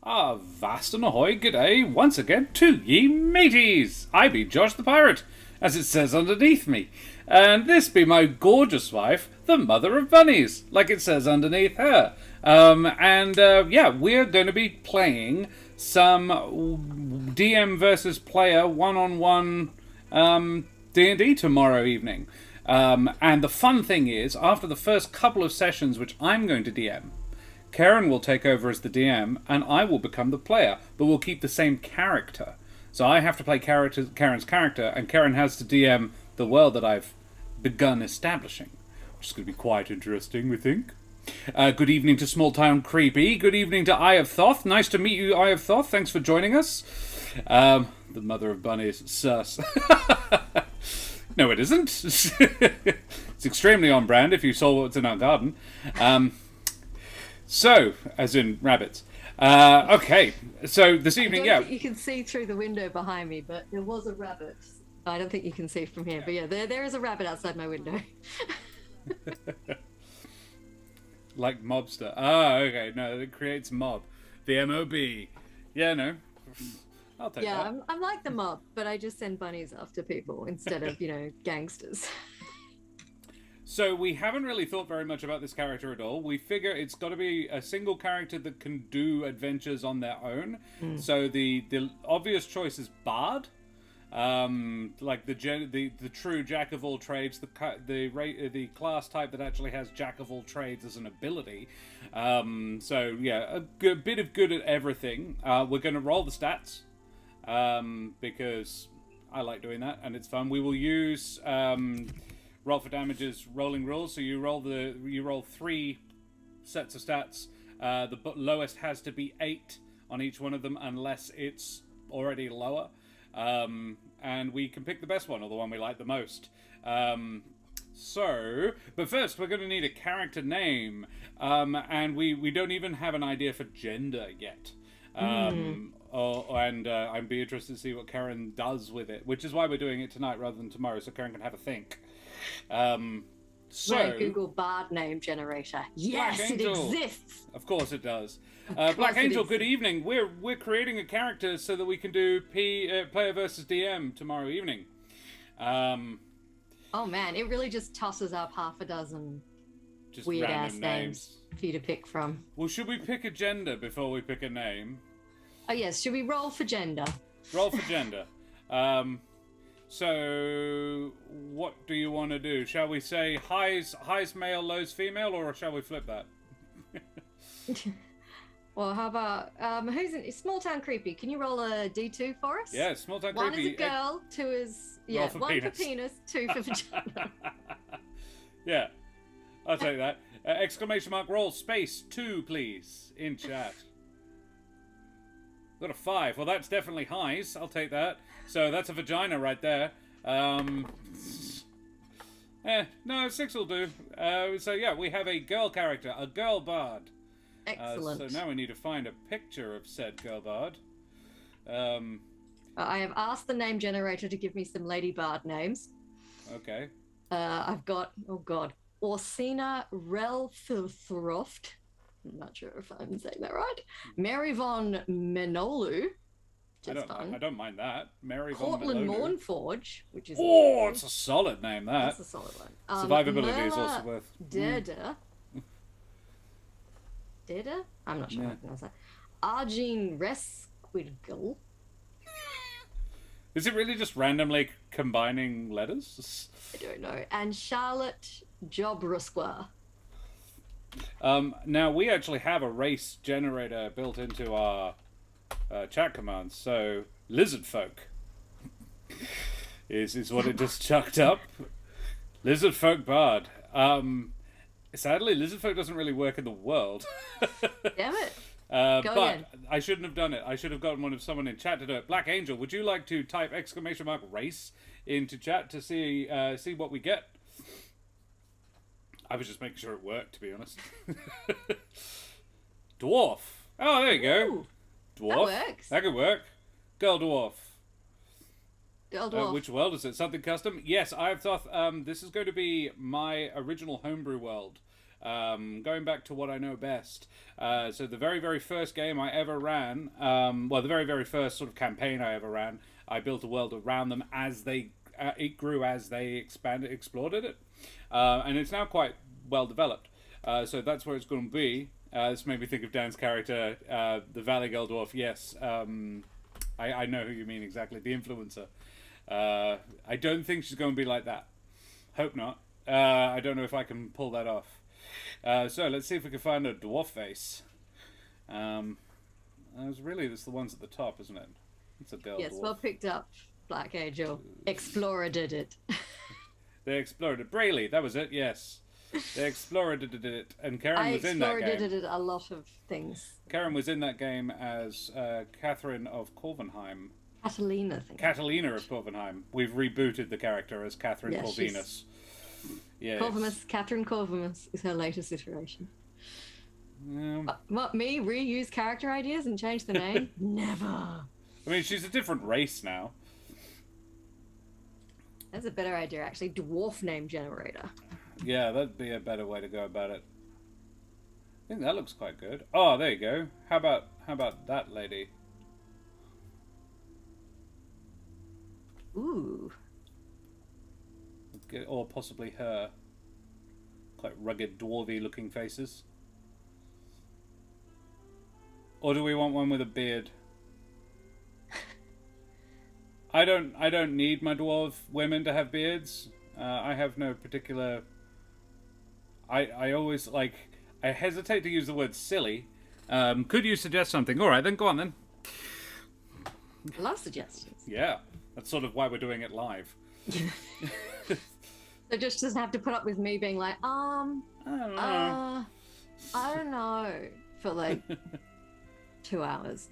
Vast and ahoy, g'day, once again to ye mateys! I be Josh the Pirate, as it says underneath me, and this be my gorgeous wife, the mother of bunnies, like it says underneath her. We're going to be playing some DM versus player one-on-one D&D tomorrow evening. And the fun thing is, after the first couple of sessions, which I'm going to DM, Keren will take over as the DM, and I will become the player, but we'll keep the same character. So I have to play Karen's character, and Keren has to DM the world that I've begun establishing, which is going to be quite interesting, we think. Good evening to Small Town Creepy. Good evening to Eye of Thoth. Nice to meet you, Eye of Thoth. Thanks for joining us. The mother of bunnies. Sus. No, it isn't. It's extremely on brand if you saw what's in our garden. So, as in rabbits. Okay, so this evening, You can see through the window behind me, but there was a rabbit. I don't think you can see from here, but yeah, there is a rabbit outside my window. Like mobster. Ah, okay, no, it creates mob. The MOB. Yeah, no. I'll take that. Yeah, I'm like the mob, but I just send bunnies after people instead of, gangsters. So we haven't really thought very much about this character at all. We figure it's got to be a single character that can do adventures on their own. So the obvious choice is Bard, like the true jack of all trades, the class type that actually has jack of all trades as an ability. A bit of good at everything. We're going to roll the stats because I like doing that and it's fun. We will use roll for damages rolling rules, so you roll 3 sets of stats. The lowest has to be 8 on each one of them unless it's already lower, and we can pick the best one or the one we like the most. But first we're going to need a character name, and we don't even have an idea for gender yet. I'd be interested to see what Keren does with it, which is why we're doing it tonight rather than tomorrow, so Keren can have a think. Google Bard name generator. Yes, it exists. Of course it does. Black Angel, good evening. We're creating a character so that we can do player versus DM tomorrow evening. Oh man, it really just tosses up half a dozen weird ass names for you to pick from. Well, should we pick a gender before we pick a name? Oh yes, should we roll for gender? Roll for gender. So, what do you want to do? Shall we say highs male, lows female, or shall we flip that? Well, how about who's in Small Town Creepy? Can you roll a D2 for us? Yeah, Small Town Creepy. Creepy. 1 is a girl, 2 is for one penis. for penis, 2 for vagina. Yeah, I'll take that. Exclamation mark roll space 2, please, in chat. Got a 5. Well, that's definitely highs. I'll take that. So that's a vagina right there. No, 6 will do. We have a girl character, a girl bard. Excellent. So now we need to find a picture of said girl bard. I have asked the name generator to give me some lady bard names. Okay. I've got, Orsina Relthroft. I'm not sure if I'm saying that right. Mary von Menolu. I don't mind that. Mary von Portland Menolu. Mournforge, which is it's a solid name, that. That's a solid one. Survivability is also worth. Deda. Deda? I'm not sure how to pronounce that. Argene Resquidgle. Is it really just randomly combining letters? I don't know. And Charlotte Jobrusqua. Now, we actually have a race generator built into our chat commands, so lizard folk is what it just chucked up. Lizard folk bard. Sadly, lizard folk doesn't really work in the world. Damn it. But again. I shouldn't have done it. I should have gotten someone in chat to do it. Black Angel, would you like to type exclamation mark race into chat to see what we get? I was just making sure it worked, to be honest. Dwarf. Oh, there you go. Ooh, Dwarf. that works. That could work. Girl dwarf. Girl dwarf. Which world is it? Something custom? Yes, I have thought this is going to be my original homebrew world. Going back to what I know best. So the very, very first game I ever ran, the very, very first sort of campaign I ever ran, I built a world around them as it grew as they explored it. And it's now quite well developed. So that's where it's going to be. This made me think of Dan's character, the Valley Girl Dwarf. Yes, I know who you mean exactly. The influencer. I don't think she's going to be like that. Hope not. I don't know if I can pull that off. So let's see if we can find a dwarf face. It's the ones at the top, isn't it? It's a girl. Yes, dwarf. well picked up, Black Angel. Explorer did it. They explored it. Brayley, that was it. Yes. They explored it, and Keren was in that game. I explored a lot of things. Keren was in that game as Catherine of Corvinheim. Catalina, I think. Catalina of Corvinheim. We've rebooted the character as Catherine Corvinus. Yes. Corvinus, Catherine Corvinus is her latest iteration. What, me reuse character ideas and change the name? Never. I mean, she's a different race now. That's a better idea, actually. Dwarf name generator. Yeah, that'd be a better way to go about it. I think that looks quite good. Oh, there you go. How about that lady? Ooh. Or possibly her. Quite rugged, dwarvy looking faces. Or do we want one with a beard? I don't need my dwarf women to have beards. I have no particular... I always, like... I hesitate to use the word silly. Could you suggest something? Alright, then go on then. I love suggestions. Yeah. That's sort of why we're doing it live. So just have to put up with me being like, I don't know, for like 2 hours.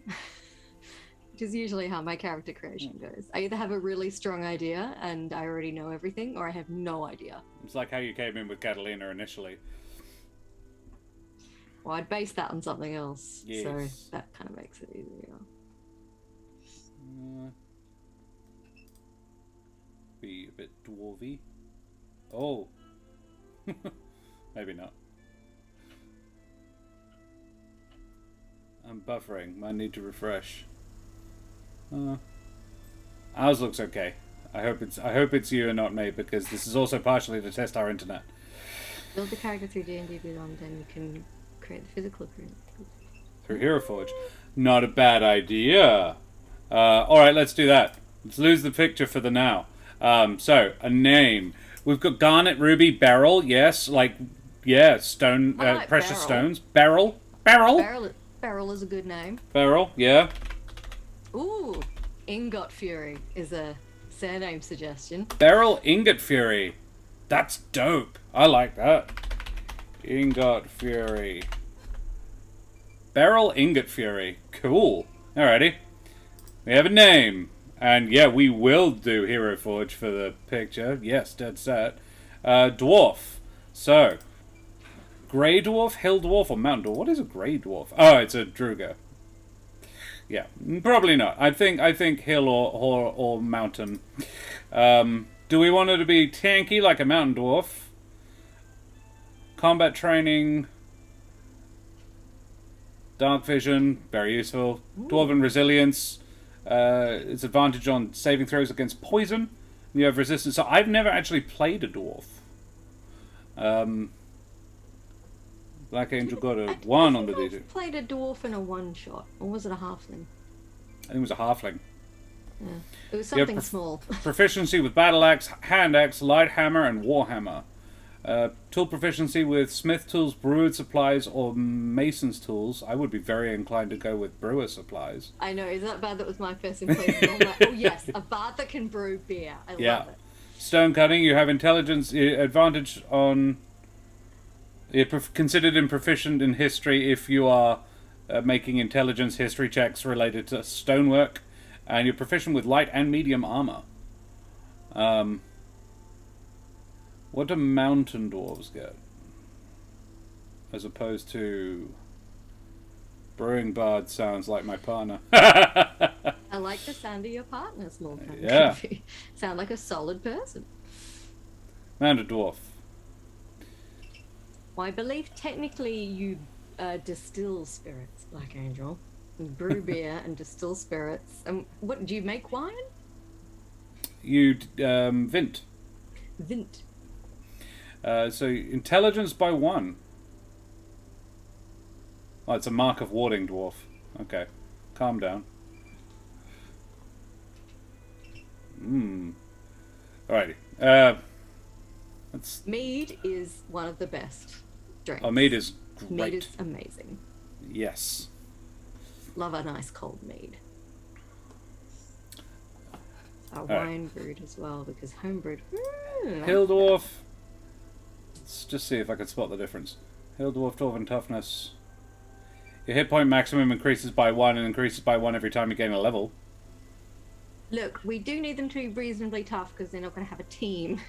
Which is usually how my character creation goes. I either have a really strong idea and I already know everything, or I have no idea. It's like how you came in with Catalina initially. Well, I'd base that on something else, yes. So that kind of makes it easier. Be a bit dwarvy. Oh. Maybe not. I'm buffering. I need to refresh. Ours looks okay. I hope it's you and not me, because this is also partially to test our internet. Build the character through D&D Beyond, and you can create the physical appearance. Through Hero Forge. Not a bad idea. Alright, let's do that. Let's lose the picture for the now. So, a name. We've got Garnet, Ruby, Beryl, yes. Stone, like precious Beryl. stones. Beryl? Beryl is a good name. Beryl, yeah. Ooh, Ingotfury is a surname suggestion. Beryl Ingotfury. That's dope. I like that. Ingotfury. Beryl Ingotfury. Cool. Alrighty. We have a name. And yeah, we will do Hero Forge for the picture. Yes, dead set. Dwarf. So, Grey Dwarf, Hill Dwarf, or Mountain Dwarf? What is a Grey Dwarf? Oh, it's a Druga. Yeah, probably not. I think Hill or Mountain. Do we want her to be tanky like a Mountain Dwarf? Combat training. Dark vision, very useful. Dwarven resilience. It's advantage on saving throws against poison. You have resistance. So I've never actually played a dwarf. Black Angel got a 1 on the D2. I played a dwarf in a one-shot. Or was it a halfling? I think it was a halfling. Yeah. It was something small. Proficiency with battle axe, hand axe, light hammer, and warhammer. Tool proficiency with smith tools, brewer's supplies, or mason's tools. I would be very inclined to go with brewer supplies. I know, is that bad? That was my first impression. I'm like, oh yes, a bard that can brew beer. I love it. Stone cutting, you have intelligence advantage on... You're considered proficient in history if you are making intelligence history checks related to stonework. And you're proficient with light and medium armor. What do mountain dwarves get? As opposed to... Brewing bard sounds like my partner. I like the sound of your partner, small town. Yeah. Sound like a solid person. Mountain dwarf. Well, I believe technically you distill spirits, Black Angel. You brew beer and distill spirits. And what do you make wine? You vint. Vint. So intelligence by 1. Oh, it's a mark of warding dwarf. Okay, calm down. Alrighty. Mead is one of the best drinks. Oh, mead is great. Mead is amazing. Yes. Love a nice cold mead. Wine brewed as well, because homebrewed. Hill dwarf. Let's just see if I can spot the difference. Hill dwarf, dwarven toughness. Your hit point maximum increases by 1 and increases by 1 every time you gain a level. Look, we do need them to be reasonably tough because they're not going to have a team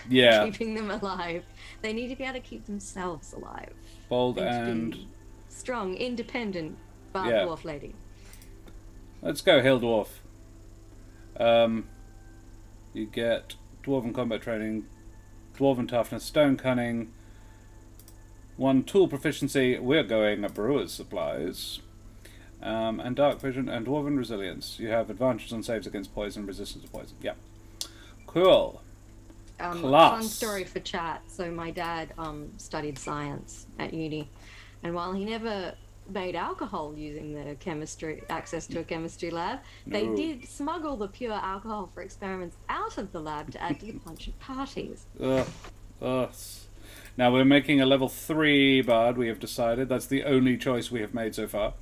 keeping them alive. They need to be able to keep themselves alive. Bold and strong, independent dwarf lady. Let's go Hill dwarf. You get dwarven combat training, dwarven toughness, stone cunning, 1 tool proficiency. We're going at brewer's supplies. And dark vision and dwarven resilience. You have advantage on saves against poison, resistance to poison. Yeah. Cool. Class. Fun story for chat. So my dad studied science at uni, and while he never made alcohol using the access to a chemistry lab, they did smuggle the pure alcohol for experiments out of the lab to add to the punch at parties. Now we're making a level 3 bard, we have decided. That's the only choice we have made so far.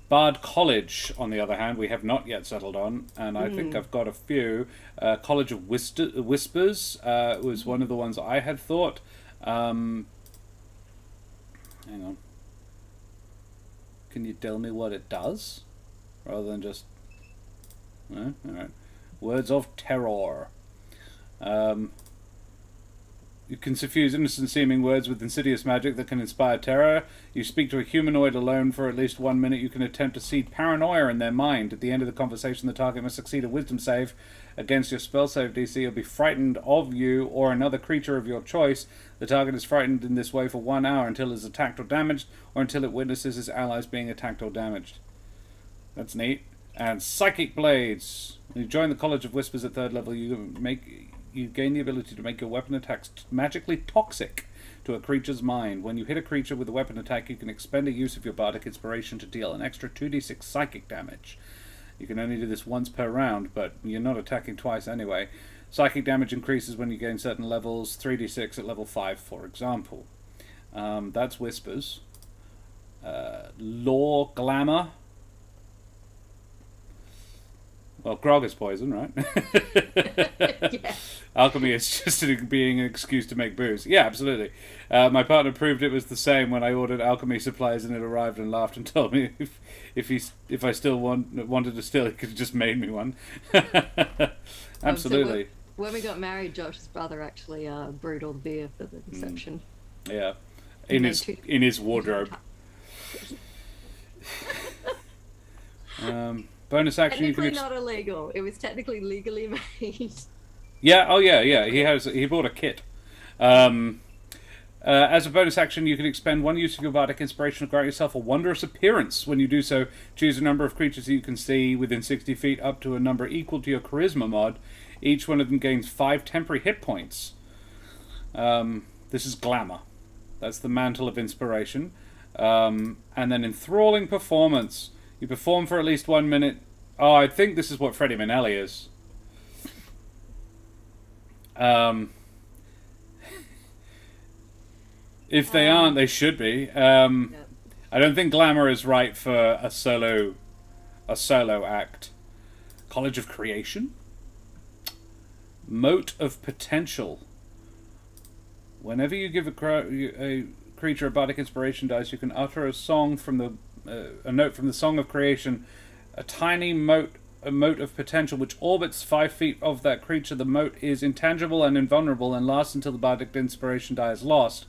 Bard College, on the other hand, we have not yet settled on, and I think I've got a few. College of Whispers was one of the ones I had thought. Hang on. Can you tell me what it does? Rather than just... Alright. Words of Terror. You can suffuse innocent-seeming words with insidious magic that can inspire terror. You speak to a humanoid alone for at least 1 minute. You can attempt to seed paranoia in their mind. At the end of the conversation, the target must succeed a wisdom save against your spell save DC or be frightened of you or another creature of your choice. The target is frightened in this way for 1 hour until it is attacked or damaged, or until it witnesses its allies being attacked or damaged. That's neat. And Psychic Blades. When you join the College of Whispers at 3rd level, you gain the ability to make your weapon attacks magically toxic to a creature's mind. When you hit a creature with a weapon attack, you can expend a use of your bardic inspiration to deal an extra 2d6 psychic damage. You can only do this once per round, but you're not attacking twice anyway. Psychic damage increases when you gain certain levels, 3d6 at level 5, for example. That's Whispers. Lore Glamour. Well, grog is poison, right? Yeah. Alchemy is just being an excuse to make booze. Yeah, absolutely. My partner proved it was the same when I ordered alchemy supplies and it arrived and laughed and told me if I still wanted to still, he could have just made me one. Absolutely. So when we got married, Josh's brother actually brewed all the beer for the reception. Yeah, in his wardrobe. Bonus action. Technically not illegal. It was technically legally made. Yeah. Oh, yeah. He bought a kit. As a bonus action, you can expend 1 use of your bardic inspiration to grant yourself a wondrous appearance. When you do so, choose a number of creatures that you can see within 60 feet, up to a number equal to your charisma mod. Each one of them gains 5 temporary hit points. This is glamour. That's the mantle of inspiration. And then enthralling performance. You perform for at least 1 minute. Oh, I think this is what Freddie Minnelli is. If they aren't, they should be. I don't think glamour is right for a solo act. College of Creation. Mote of Potential. Whenever you give a creature a bardic inspiration dice, you can utter a note from the Song of Creation, a tiny mote of potential which orbits 5 feet of that creature. The mote is intangible and invulnerable and lasts until the bardic inspiration die is lost.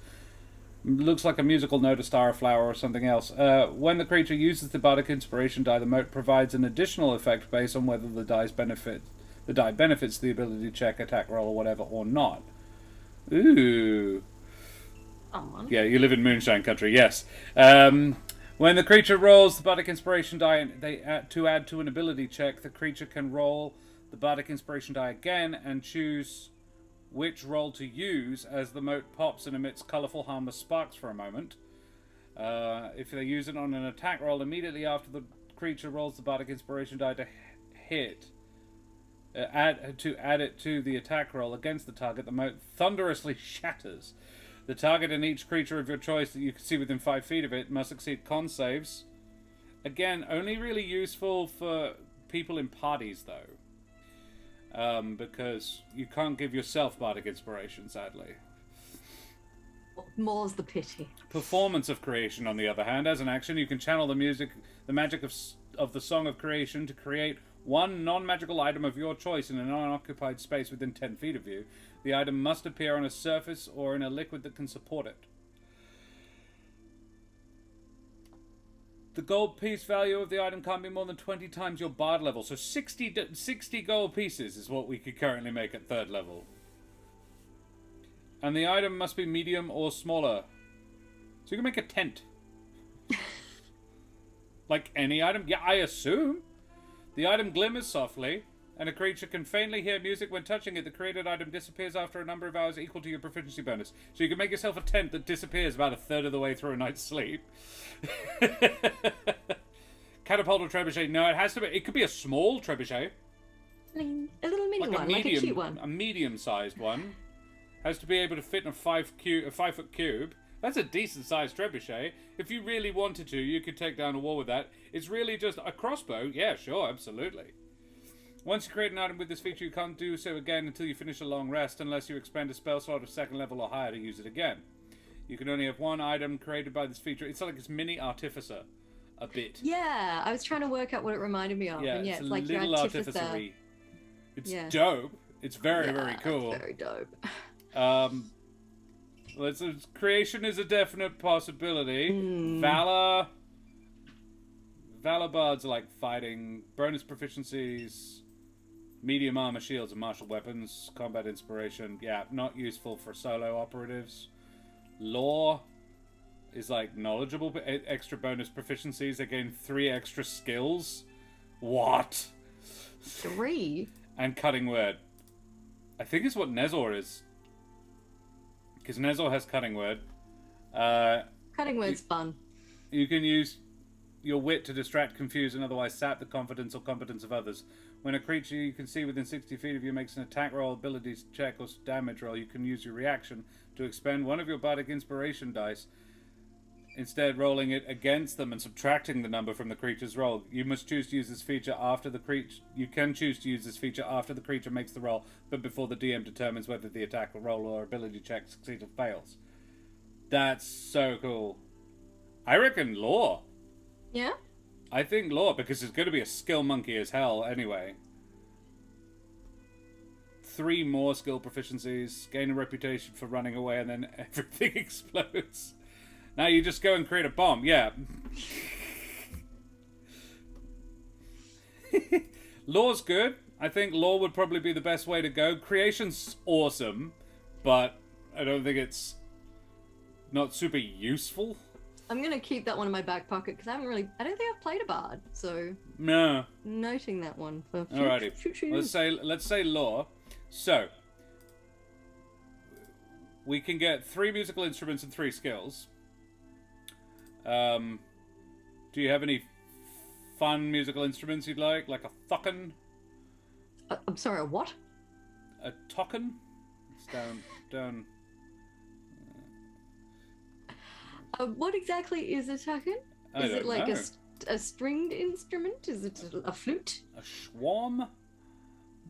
Looks like a musical note, a star, a flower, or something else. When the creature uses the bardic inspiration die, the mote provides an additional effect based on whether the die benefits the ability check, attack roll, or whatever, or not. Ooh. Come on. Yeah, you live in Moonshine Country, yes. When the creature rolls the Bardic Inspiration die to add to an ability check, the creature can roll the Bardic Inspiration die again and choose which roll to use as the mote pops and emits colourful, harmless sparks for a moment. If they use it on an attack roll immediately after the creature rolls the Bardic Inspiration die to hit, add it to the attack roll against the target, the mote thunderously shatters. The target and each creature of your choice that you can see within 5 feet of it must succeed con saves. Again, only really useful for people in parties, though. Because you can't give yourself Bardic Inspiration, sadly. More's the pity. Performance of Creation, on the other hand, as an action, you can channel the magic of the Song of Creation to create one non-magical item of your choice in an unoccupied space within 10 feet of you. The item must appear on a surface or in a liquid that can support it. The gold piece value of the item can't be more than 20 times your bard level. So 60 gold pieces is what we could currently make at 3rd level. And the item must be medium or smaller. So you can make a tent. Like any item? Yeah, I assume. The item glimmers softly, and a creature can faintly hear music when touching it. The created item disappears after a number of hours equal to your proficiency bonus. So you can make yourself a tent that disappears about a third of the way through a night's sleep. Catapult or trebuchet? No, it has to be. It could be a small trebuchet. A little mini one, like a cute one. A medium-sized one. Has to be able to fit in a 5-foot cube. That's a decent-sized trebuchet. If you really wanted to, you could take down a wall with that. It's really just a crossbow. Yeah, sure, absolutely. Once you create an item with this feature, you can't do so again until you finish a long rest, unless you expend a spell slot of 2nd level or higher to use it again. You can only have one item created by this feature. It's like it's mini Artificer, a bit. Yeah, I was trying to work out what it reminded me of. Yeah, and it's it's a like your little Artificer. artificery. It's dope. It's very, very cool. Very dope. Creation is a definite possibility. Valor bards are like fighting. Bonus proficiencies. Medium armor, shields, and martial weapons. Combat inspiration. Yeah, not useful for solo operatives. Lore is like knowledgeable, but extra bonus proficiencies. They gain 3 extra skills. What? 3? And cutting word. I think it's what Nezor is. Because Nezor has cutting word. Cutting word's fun. You can use your wit to distract, confuse, and otherwise sap the confidence or competence of others. When a creature you can see within 60 feet of you makes an attack roll, abilities check, or damage roll, you can use your reaction to expend one of your Bardic Inspiration dice, instead rolling it against them and subtracting the number from the creature's roll. You must choose to use this feature after the creature... You can choose to use this feature after the creature makes the roll, but before the DM determines whether the attack roll or ability check succeeds or fails. That's so cool. I reckon lore. Yeah? I think lore, because it's going to be a skill monkey as hell anyway. 3 more skill proficiencies, gain a reputation for running away, and then everything explodes. Now you just go and create a bomb, yeah. Lore's good. I think lore would probably be the best way to go. Creation's awesome, but I don't think it's not super useful. I'm gonna keep that one in my back pocket because I don't think I've played a bard, so no. Noting that one for alrighty. Let's say lore. So we can get 3 musical instruments and 3 skills. Do you have any fun musical instruments you'd like a thocken? I'm sorry, a what? A tocken? It's down. What exactly is a token? Is it like a stringed instrument? Is it a flute? A schwarm?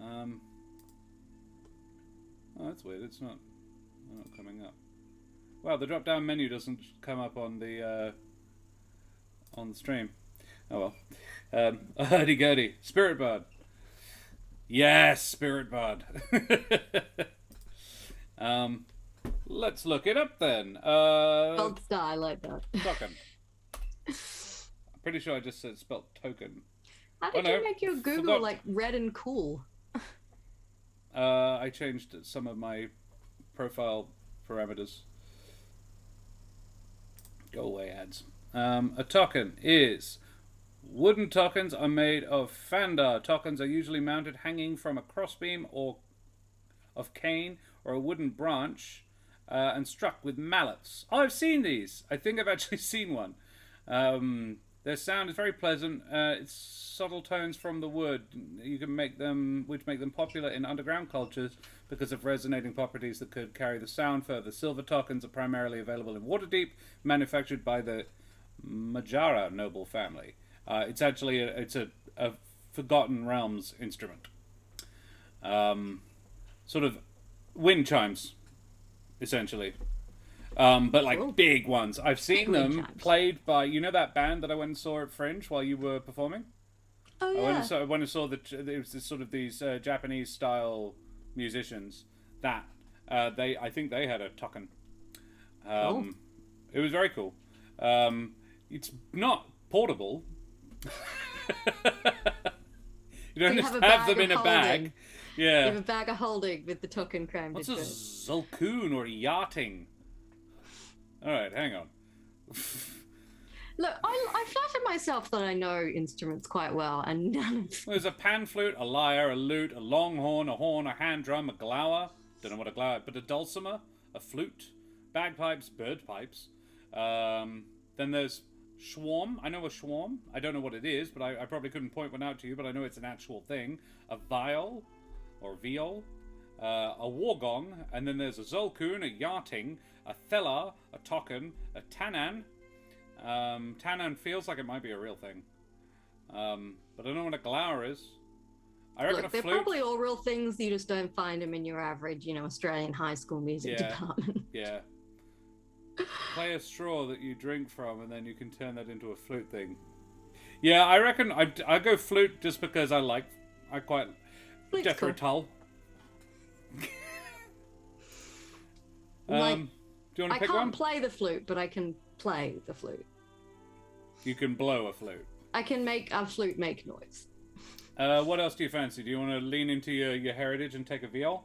Oh, that's weird. It's not coming up. Wow, the drop-down menu doesn't come up on the stream. Oh well. Hurdy-gurdy. Spirit Bard. Yes, Spirit Bard. Let's look it up then. Gold star, I like that. Token. I'm pretty sure I just said spelled token. How did you make your Google like red and cool? I changed some of my profile parameters. Go away, ads. A token is... Wooden tokens are made of fandar. Tokens are usually mounted hanging from a crossbeam or of cane or a wooden branch and struck with mallets. Oh, I've seen these. I think I've actually seen one. Their sound is very pleasant. It's subtle tones from the wood. You can make them, which make them popular in underground cultures because of resonating properties that could carry the sound further. Silver tokens are primarily available in Waterdeep, manufactured by the Majara noble family. It's actually a Forgotten Realms instrument. Sort of wind chimes, essentially. But like big ones. I've seen them played by, you know that band that I went and saw at Fringe while you were performing? Oh, yeah. I went and saw it was this sort of these Japanese style musicians that I think they had a token. It was very cool. It's not portable. You don't just have them in a bag. Yeah. You have a bag of holding with the token crammed into it. What's a zolcoon or yachting? Alright, hang on. Look, I flatter myself that I know instruments quite well, and none of them. There's a pan flute, a lyre, a lute, a longhorn, a horn, a hand drum, a glower. Don't know what a glower is, but a dulcimer, a flute, bagpipes, bird pipes. Then there's schwarm. I know a schwarm. I don't know what it is, but I probably couldn't point one out to you, but I know it's an actual thing. A viol, or viol, a wargong, and then there's a zolcoon, a yachting, a thelar, a token, a tanan. Tanan feels like it might be a real thing. But I don't know what a glower is. I reckon Look, a flute. they're probably all real things, you just don't find them in your average, Australian high school music department. Yeah. Play a straw that you drink from, and then you can turn that into a flute thing. Yeah, I reckon I go flute just because I quite... Flute's Jethro cool. Tull. Do you want to I pick can't one? play the flute, but I can play the flute. You can blow a flute. I can make a flute make noise. What else do you fancy? Do you want to lean into your heritage and take a viol?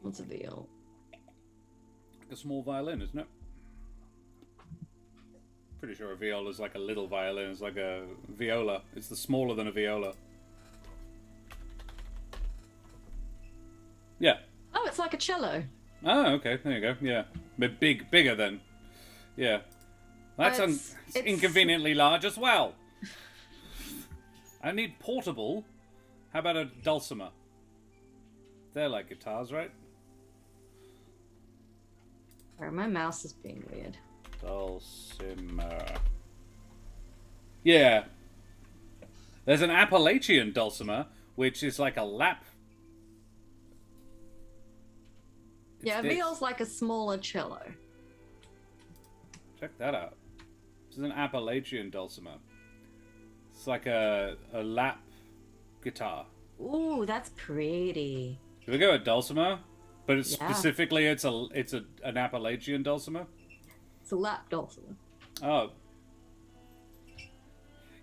What's a viol? Like a small violin, isn't it? Pretty sure a viol is like a little violin. It's like a viola. It's the smaller than a viola. Yeah. Oh, it's like a cello. Oh, okay. There you go. Yeah. But bigger then. Yeah. That's it's inconveniently large as well. I need portable. How about a dulcimer? They're like guitars, right? Sorry, my mouse is being weird. Dulcimer. Yeah. There's an Appalachian dulcimer, which is like a lap. Yeah, a viol's like a smaller cello. Check that out. This is an Appalachian dulcimer. It's like a lap guitar. Ooh, that's pretty. Should we go with dulcimer? But it's specifically, it's an Appalachian dulcimer. It's a lap dulcimer. Oh,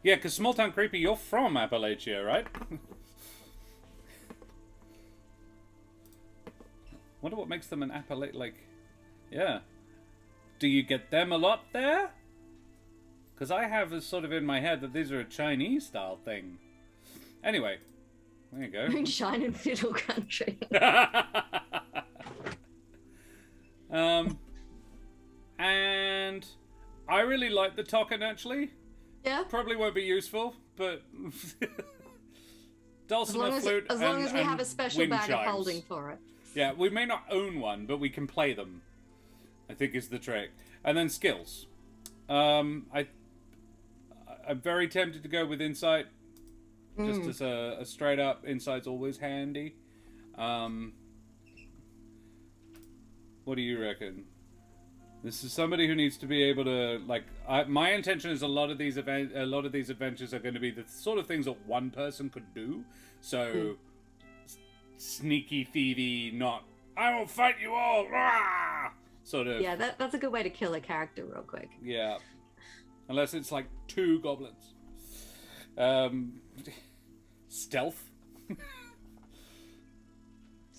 yeah. Because Small Town Creepy, you're from Appalachia, right? Wonder what makes them an Appalachian. Yeah. Do you get them a lot there? Because I have this sort of in my head that these are a Chinese style thing. Anyway, there you go. Moonshine and Fiddle Country. And I really like the token, actually. Yeah? Probably won't be useful, but... Dulcimer, flute, as long as we have a special wind bag chimes. of holding for it. Yeah, we may not own one, but we can play them, I think is the trick. And then skills. I'm very tempted to go with insight. Just as a straight up, insight's always handy. What do you reckon? This is somebody who needs to be able to, my intention is a lot of these adventures are going to be the sort of things that one person could do. So, sneaky, thievy, not, I will fight you all, rah! Sort of. Yeah, that's a good way to kill a character real quick. Yeah. Unless it's like 2 goblins. Stealth.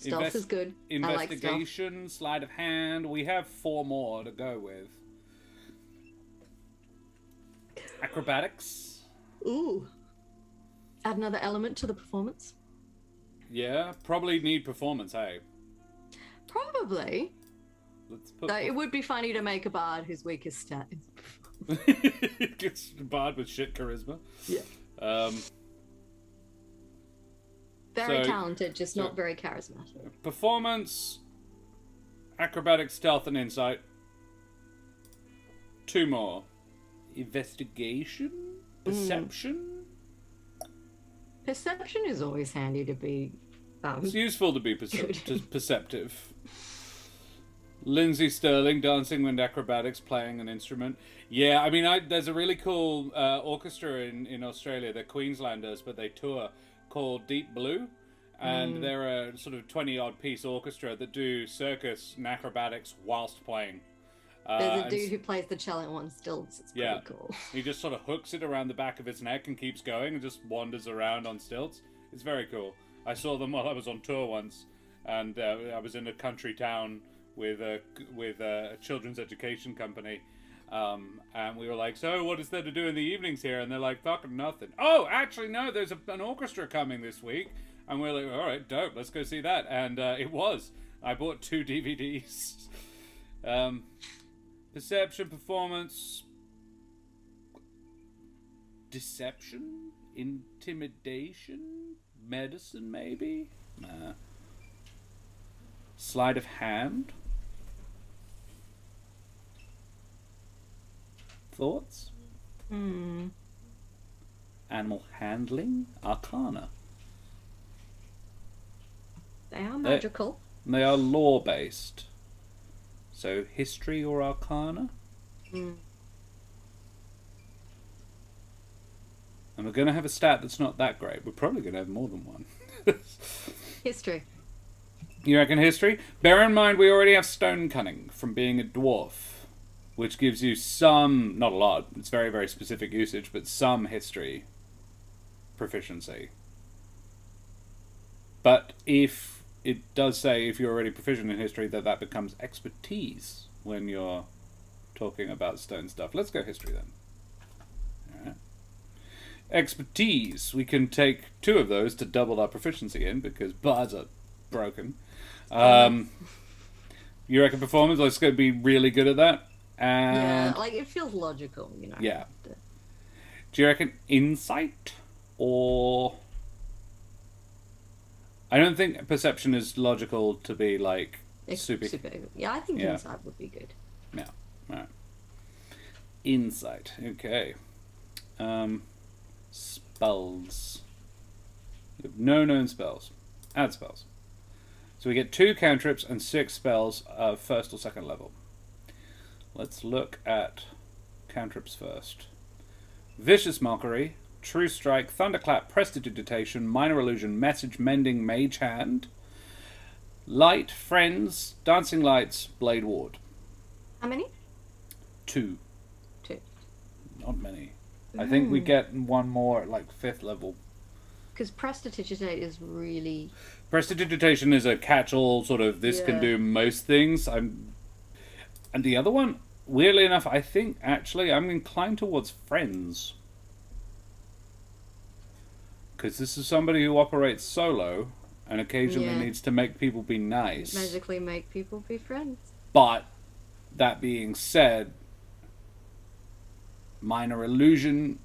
Stealth is good. I like stealth. Investigation, sleight of hand. We have 4 more to go with. Acrobatics. Ooh. Add another element to the performance. Yeah, probably need performance, hey? Probably. Let's put... Though it would be funny to make a bard whose weakest stat is Gets a bard with shit charisma. Yeah. Very talented, just not very charismatic. Performance, acrobatics, stealth, and insight. 2 more. Investigation? Perception? Perception is always handy to be... it's useful to be perceptive. Lindsay Sterling, dancing and acrobatics, playing an instrument. Yeah, I mean, there's a really cool orchestra in Australia. They're Queenslanders, but they tour, called Deep Blue. And they're a sort of 20-odd piece orchestra that do circus and acrobatics whilst playing. There's a dude who plays the cello on stilts. It's pretty cool. He just sort of hooks it around the back of his neck and keeps going and just wanders around on stilts. It's very cool. I saw them while I was on tour once, and I was in a country town with a children's education company, and we were like, so what is there to do in the evenings here? And they're like, fucking nothing. Oh, actually no, there's an orchestra coming this week. And we're like, all right, dope, let's go see that. And it was. I bought 2 DVDs. Perception, performance, deception, intimidation, medicine, maybe? Nah. Sleight of hand. Thoughts? Animal handling, arcana. They are magical. They are lore-based. So, history or arcana? And we're going to have a stat that's not that great. We're probably going to have more than one. History. You reckon history? Bear in mind we already have stone cunning from being a dwarf, which gives you some, not a lot, it's very, very specific usage, but some history proficiency. But if it does say if you're already proficient in history that becomes expertise when you're talking about stone stuff. Let's go history then. Alright. Expertise. We can take 2 of those to double our proficiency in because bards are broken. You reckon performance? Let's go be really good at that. And yeah, like it feels logical, you know. Yeah. Do you reckon insight or... I don't think perception is logical to be like super. Yeah, I think insight would be good. Yeah, right. Insight. Okay. Spells. We have no known spells. Add spells. So we get 2 cantrips and 6 spells of 1st or 2nd level. Let's look at cantrips first. Vicious Mockery. True Strike, Thunderclap, Prestidigitation, Minor Illusion, Message Mending, Mage Hand, Light, Friends, Dancing Lights, Blade Ward. How many? 2. 2. Not many. I think we get 1 more at like 5th level. Because Prestidigitate is really... Prestidigitation is a catch-all sort of, this can do most things. And the other one, weirdly enough, I think actually I'm inclined towards Friends. Because this is somebody who operates solo and occasionally needs to make people be nice. Magically make people be friends. But, that being said, Minor Illusion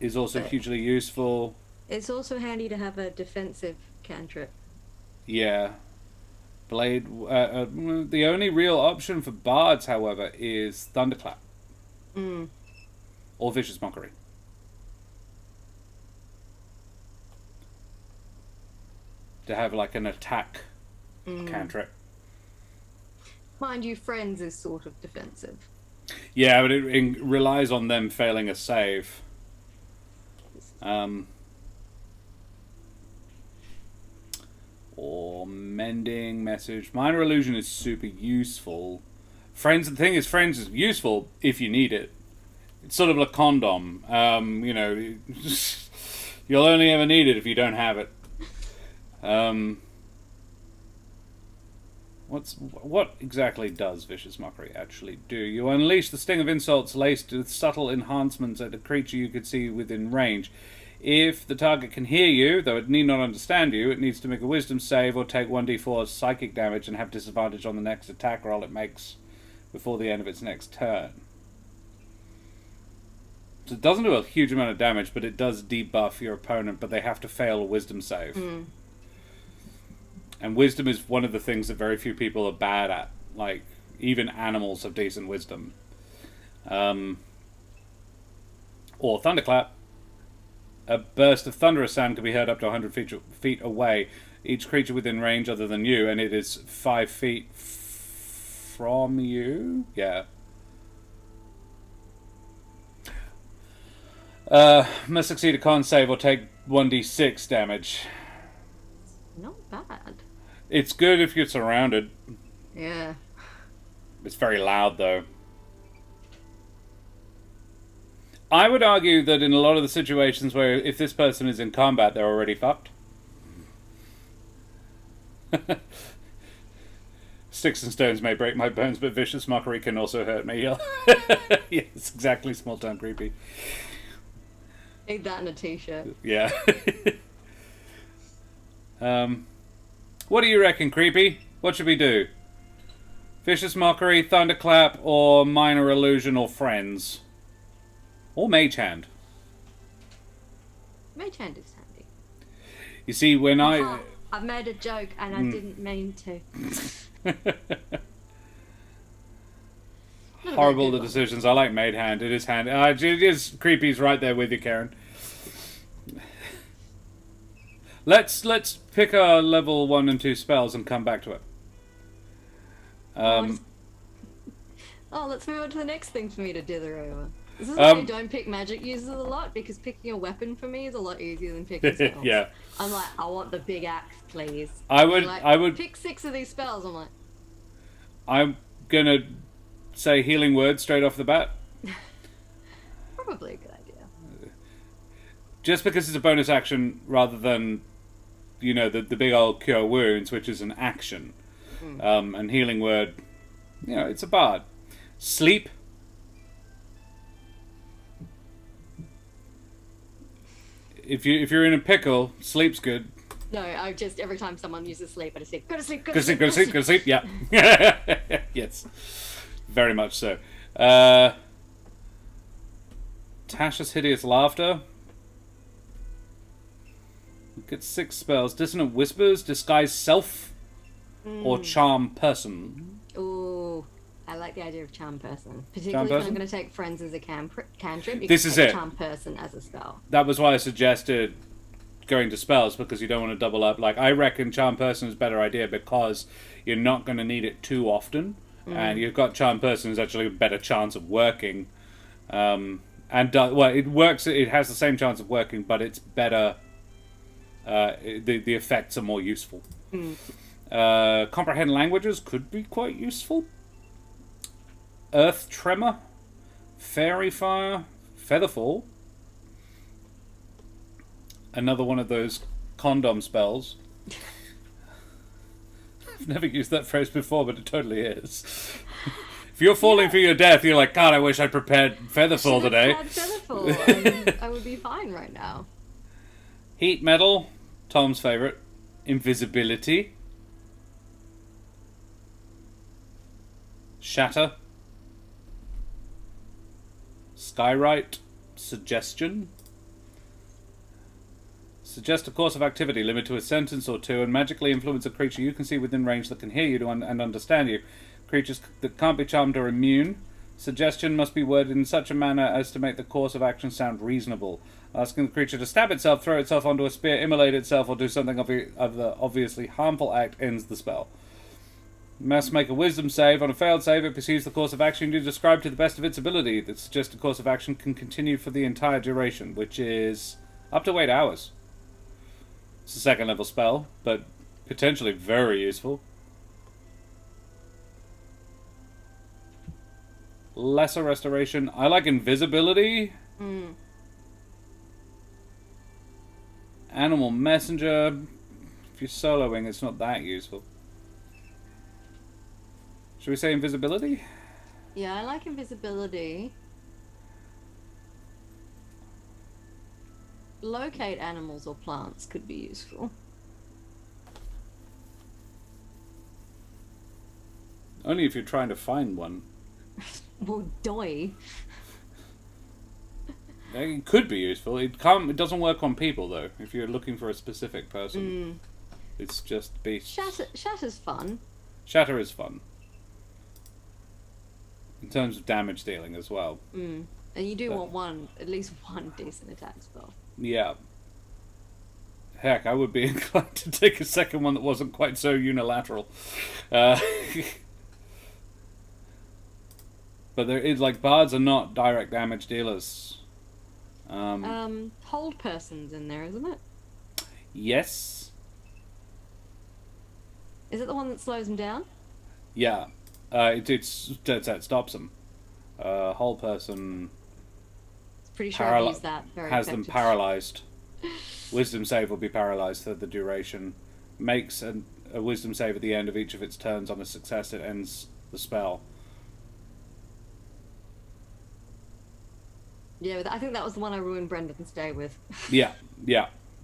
is also hugely useful. It's also handy to have a defensive cantrip. Yeah. Blade... the only real option for bards, however, is Thunderclap. Or Vicious Mockery. To have like an attack cantrip. Mind you, Friends is sort of defensive. Yeah, but it relies on them failing a save. Or Mending, Message. Minor Illusion is super useful. Friends, the thing is, Friends is useful if you need it. It's sort of like condom. You know, you'll only ever need it if you don't have it. What exactly does Vicious Mockery actually do? You unleash the sting of insults laced with subtle enhancements at a creature you could see within range. If the target can hear you, though it need not understand you, it needs to make a wisdom save or take 1d4 psychic damage and have disadvantage on the next attack roll it makes before the end of its next turn. So it doesn't do a huge amount of damage, but it does debuff your opponent, but they have to fail a wisdom save. And wisdom is one of the things that very few people are bad at. Like, even animals have decent wisdom. Or Thunderclap. A burst of thunderous sound can be heard up to 100 feet away. Each creature within range other than you, and it is 5 feet from you? Yeah. Must succeed a con save or take 1d6 damage. Not bad. It's good if you're surrounded. Yeah. It's very loud, though. I would argue that in a lot of the situations where if this person is in combat, they're already fucked. Sticks and stones may break my bones, but vicious mockery can also hurt me. Yes, exactly. Small town creepy. Need that in a t-shirt. Yeah. What do you reckon, creepy? What should we do? Vicious Mockery, Thunderclap, or Minor Illusion, or Friends? Or Mage Hand? Mage Hand is handy. You see, when I made a joke and I didn't mean to. Horrible the decisions. I like Mage Hand. It is handy. It is creepy's right there with you, Karen. Let's pick our level 1 and 2 spells and come back to it. Let's move on to the next thing for me to dither over. This is why I don't pick magic users a lot, because picking a weapon for me is a lot easier than picking spells. Yeah. I'm like, I want the big axe, please. I would pick 6 of these spells. I'm like, I'm gonna say healing word straight off the bat. Probably a good idea. Just because it's a bonus action rather than, you know, the big old cure wounds, which is an action. And healing word, you know, it's a bard. Sleep. If you're in a pickle, sleep's good. No, I just every time someone uses sleep, I just say, go to sleep, go to sleep. Yeah. Yes, very much so. Tasha's hideous laughter. Get 6 spells: Dissonant Whispers, Disguise Self, or Charm Person. Ooh, I like the idea of Charm Person. Particularly when I'm going to take Friends as a cantrip. You this can is take it. Charm Person as a spell. That was why I suggested going to spells, because you don't want to double up. Like, I reckon Charm Person is a better idea because you're not going to need it too often, and you've got Charm Person is actually a better chance of working. It works. It has the same chance of working, but it's better. The effects are more useful. Comprehend languages could be quite useful. Earth Tremor, Fairy Fire, Featherfall. Another one of those condom spells. I've never used that phrase before, but it totally is. If you're falling for your death, you're like, God, I wish I'd prepared Featherfall today. Had Featherfall, and I would be fine right now. Heat Metal, Tom's favourite. Invisibility. Shatter. Skywrite. Suggestion. Suggest a course of activity, limit to a sentence or two, and magically influence a creature you can see within range that can hear you and understand you. Creatures that can't be charmed are immune. Suggestion must be worded in such a manner as to make the course of action sound reasonable. Asking the creature to stab itself, throw itself onto a spear, immolate itself, or do something of the obviously harmful act ends the spell. Must make a wisdom save. On a failed save, it pursues the course of action you describe to the best of its ability. The suggested course of action can continue for the entire duration, which is up to 8 hours. It's a 2nd level spell, but potentially very useful. Lesser Restoration. I like Invisibility. Animal Messenger. If you're soloing, it's not that useful. Should we say invisibility? Yeah, I like invisibility. Locate animals or plants could be useful. Only if you're trying to find one. Well, doy. It could be useful. It doesn't work on people though. If you're looking for a specific person, it's just beasts. Shatter's fun. Shatter is fun. In terms of damage dealing as well. And you do want at least one decent attack spell. Yeah. Heck, I would be inclined to take a second one that wasn't quite so unilateral. But there is, like, bards are not direct damage dealers. Hold person's in there, isn't it? Yes. Is it the one that slows them down? Yeah. It stops them. Whole person Pretty sure I've used that very has them effectively. paralyzed. Wisdom save will be paralyzed for the duration. Makes a wisdom save at the end of each of its turns. On a success, it ends the spell. Yeah, I think that was the one I ruined Brendan's day with. Yeah.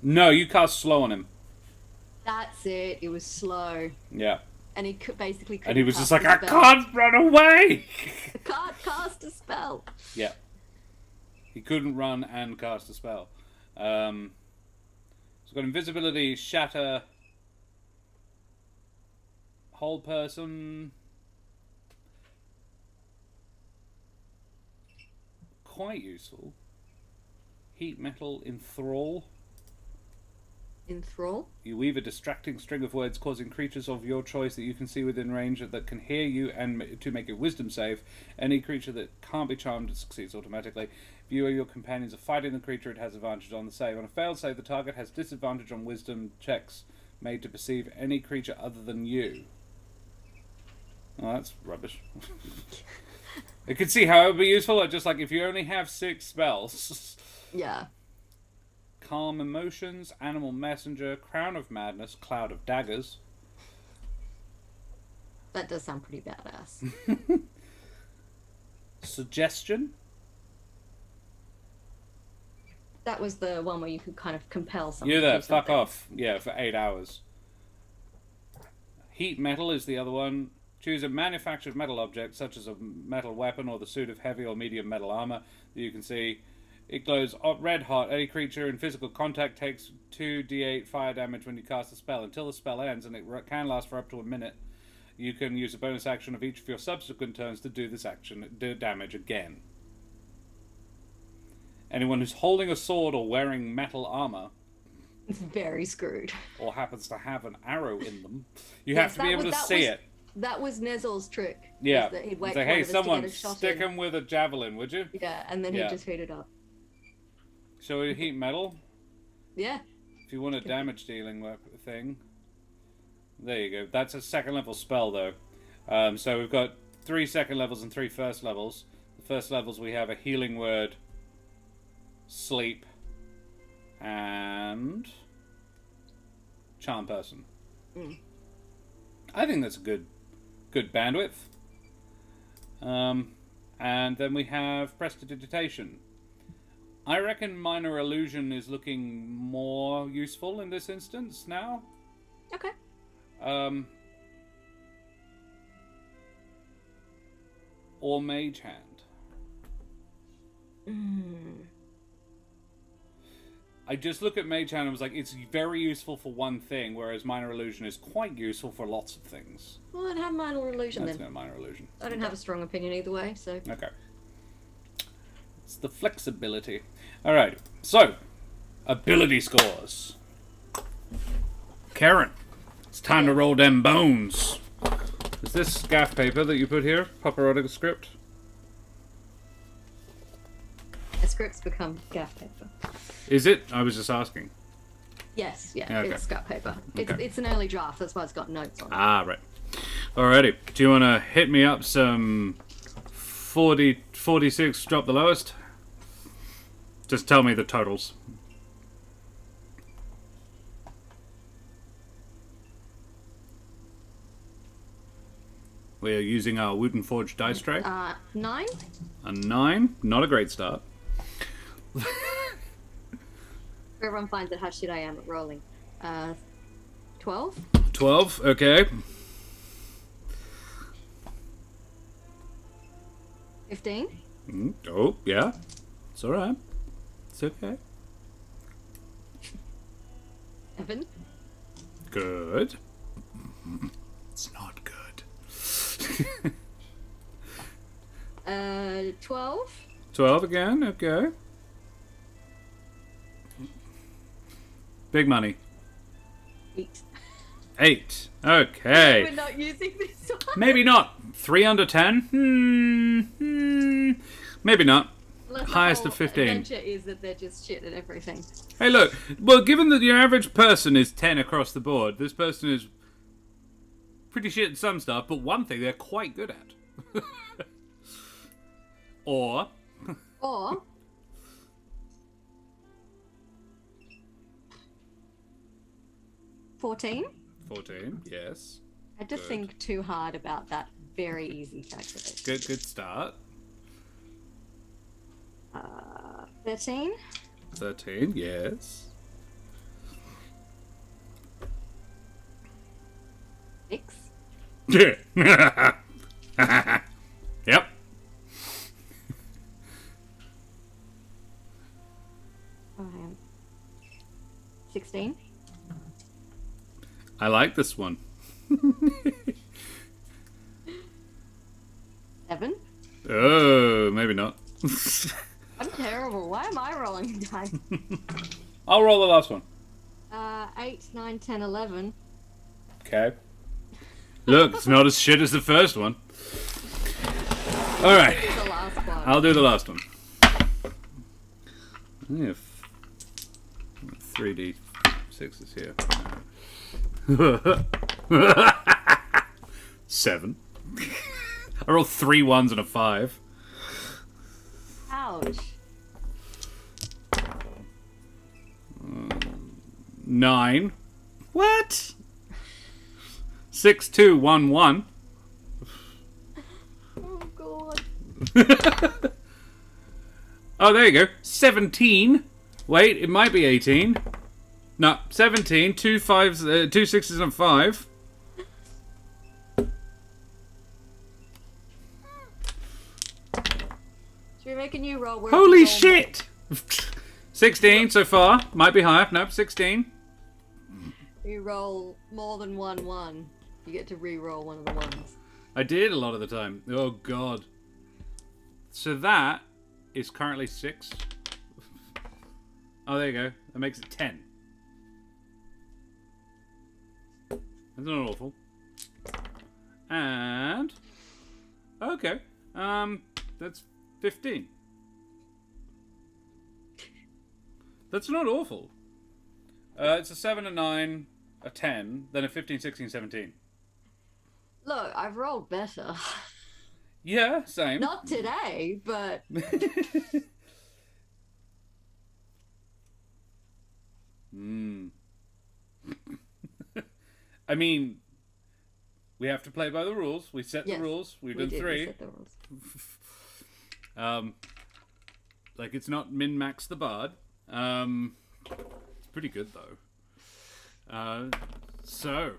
No, you cast slow on him. That's it. It was slow. Yeah. And he basically couldn't. And he was just like, cast I a spell. can't run away! I can't cast a spell. Yeah. He couldn't run and cast a spell. So we've got invisibility, shatter, hold person. Quite useful. Heat metal, enthrall. Enthrall? You weave a distracting string of words causing creatures of your choice that you can see within range that can hear you and to make a wisdom save. Any creature that can't be charmed succeeds automatically. If you or your companions are fighting the creature, it has advantage on the save. On a failed save, the target has disadvantage on wisdom checks made to perceive any creature other than you. Oh, that's rubbish. I could see how it would be useful, just like if you only have 6 spells. Yeah. Calm emotions, animal messenger, crown of madness, cloud of daggers. That does sound pretty badass. Suggestion. That was the one where you could kind of compel someone. You to there, do fuck something. off. Yeah, for 8 hours. Heat metal is the other one. Choose a manufactured metal object, such as a metal weapon or the suit of heavy or medium metal armor that you can see. It glows red hot. Any creature in physical contact takes 2d8 fire damage when you cast a spell. Until the spell ends, and it can last for up to a minute, you can use a bonus action of each of your subsequent turns to do this action, do damage again. Anyone who's holding a sword or wearing metal armor It's very screwed. or happens to have an arrow in them, you have to be able to see it. That was Nezel's trick. Yeah. That he'd wait It's for like, one hey, of us to someone, get a shot stick in. him with a javelin, would you? Yeah, and then Yeah. he'd just heat it up. Shall we heat metal? Yeah. If you want a damage dealing thing. There you go. That's a second level spell, though. So we've got 3 second levels and 3 first levels. The first levels we have a healing word, sleep, and charm person. I think that's a good bandwidth. And then we have prestidigitation. I reckon minor illusion is looking more useful in this instance now. Okay. Or mage hand. I just look at mage hand and was like, it's very useful for one thing, whereas minor illusion is quite useful for lots of things. Well, I'd have minor illusion Let's then. go minor illusion. I don't have a strong opinion either way, so. Okay. It's the flexibility. Alright, so, ability scores. Keren, it's time to roll them bones. Is this gaff paper that you put here? Paparotic script? The scripts become gaff paper. Is it? I was just asking. Yes, yeah, Okay. it's scrap paper. Okay. It's an early draft, that's why it's got notes on it. Ah, right. Alrighty. Do you want to hit me up some 46, drop the lowest? Just tell me the totals. We're using our Wooten Forge dice tray. 9. A 9. Not a great start. Everyone finds out how shit I am at rolling. 12. 12, okay. 15. Oh, yeah. It's alright. It's okay. 7. Good. It's not good. 12. 12 again, okay. Big money. 8. 8. Okay. We're not using this one. Maybe not. 3 under 10? Maybe not. Unless Highest the of whole 15. adventure is that they're just shit at everything. Hey, look. Well, given that your average person is 10 across the board, this person is pretty shit at some stuff, but one thing they're quite good at. Or 14. 14, yes. I had to think too hard about that very easy calculation. Good start. 13. 13, yes. 6. Yep. Oh, hang on. 16. I like this one. 7. Oh, maybe not. I'm terrible. Why am I rolling dice? I'll roll the last one. 8, 9, 10, 11. Okay. Look, it's not as shit as the first one. Alright. This is the last one. I'll do the last one. I have 3d6s here. 7. I rolled 3 1s and a 5. Ouch. 9. What? 6 2 1 1. Oh, God. Oh, there you go. 17. Wait, it might be 18. No, 17. 2 5s, 2 6s and a 5. Should we make a new roll? Where Holy we roll shit! 16 so far. Might be higher. Nope, 16. You roll more than 1 1. You get to re-roll one of the ones. I did a lot of the time. Oh, God. So that is currently 6. Oh, there you go. That makes it 10. That's not awful. And... Okay. That's 15. That's not awful. It's a 7, a 9, a 10, then a 15, 16, 17. Look, I've rolled better. Yeah, same. Not today, but... I mean, we have to play by the rules. We set Yes, the rules. We've we done did, 3. we set the rules. Like, it's not min-max the bard. It's pretty good, though. So,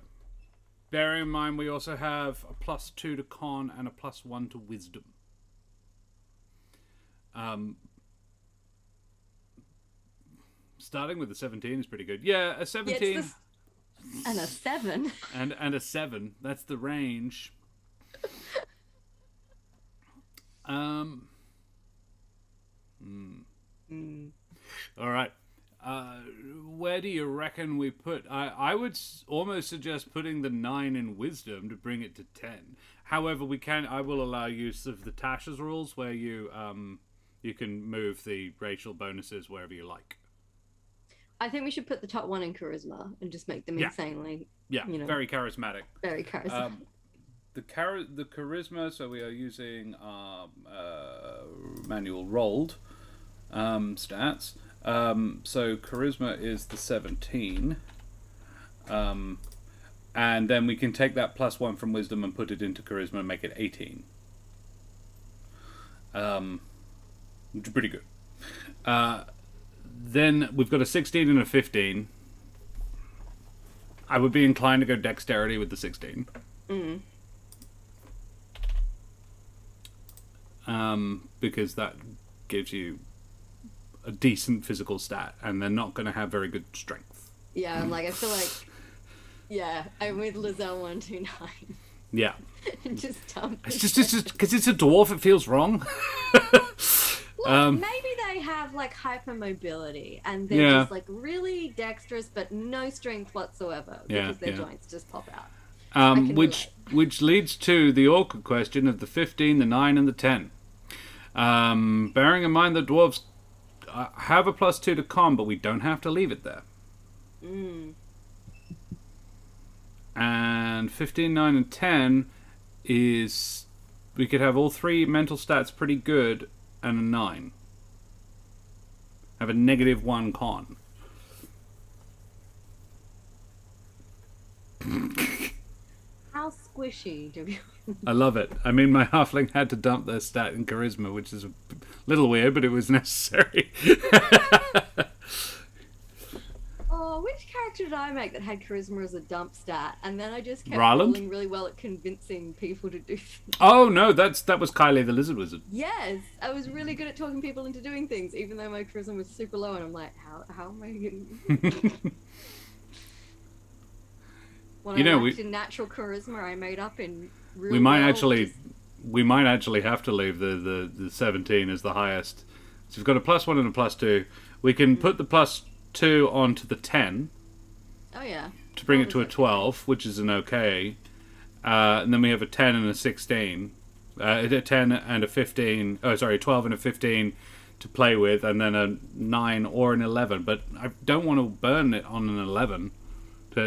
bearing in mind we also have a +2 to con and a +1 to wisdom. Starting with a 17 is pretty good. Yeah, a 17... Yeah, and a 7. and a 7. That's the range. All right. Where do you reckon we put... I would almost suggest putting the 9 in wisdom to bring it to 10. However, I will allow use of the Tasha's rules where you can move the racial bonuses wherever you like. I think we should put the top one in charisma and just make them insanely... Yeah, very charismatic. Very charismatic. The charisma, so we are using manual rolled stats. So charisma is the 17. And then we can take that +1 from wisdom and put it into charisma and make it 18. Which is pretty good. Then we've got a 16 and a 15. I would be inclined to go dexterity with the 16. Because that gives you a decent physical stat, and they're not going to have very good strength. Yeah, I'm like, I feel like, yeah, I'm with Lizelle 129. Yeah. Just dump. It's just because it's a dwarf, it feels wrong. Look, maybe they have like hypermobility and they're just like really dexterous but no strength whatsoever because their joints just pop out. Which leads to the awkward question of the 15, the 9, and the 10. Bearing in mind that dwarves have a +2 to con, but we don't have to leave it there. And 15, 9, and 10 is... we could have all three mental stats pretty good and a 9. Have a -1 con. How squishy do you... I love it. I mean, my halfling had to dump their stat in charisma, which is a little weird, but it was necessary. Oh, which character did I make that had charisma as a dump stat? And then I just kept Ryland? rolling really well at convincing people to do things. Oh, no, that was Kylie the Lizard Wizard. Yes, I was really good at talking people into doing things, even though my charisma was super low, and I'm like, how am I getting... When I lacked in natural charisma, I made up in real we might actually have to leave the 17 as the highest. So we've got a +1 and a +2. We can put the +2 onto the 10. Oh yeah. To bring it to a 12, which is an okay. And then we have a 10 and a 16. A 10 and a 15. Oh, sorry, 12 and a 15 to play with, and then a 9 or an 11. But I don't want to burn it on an 11.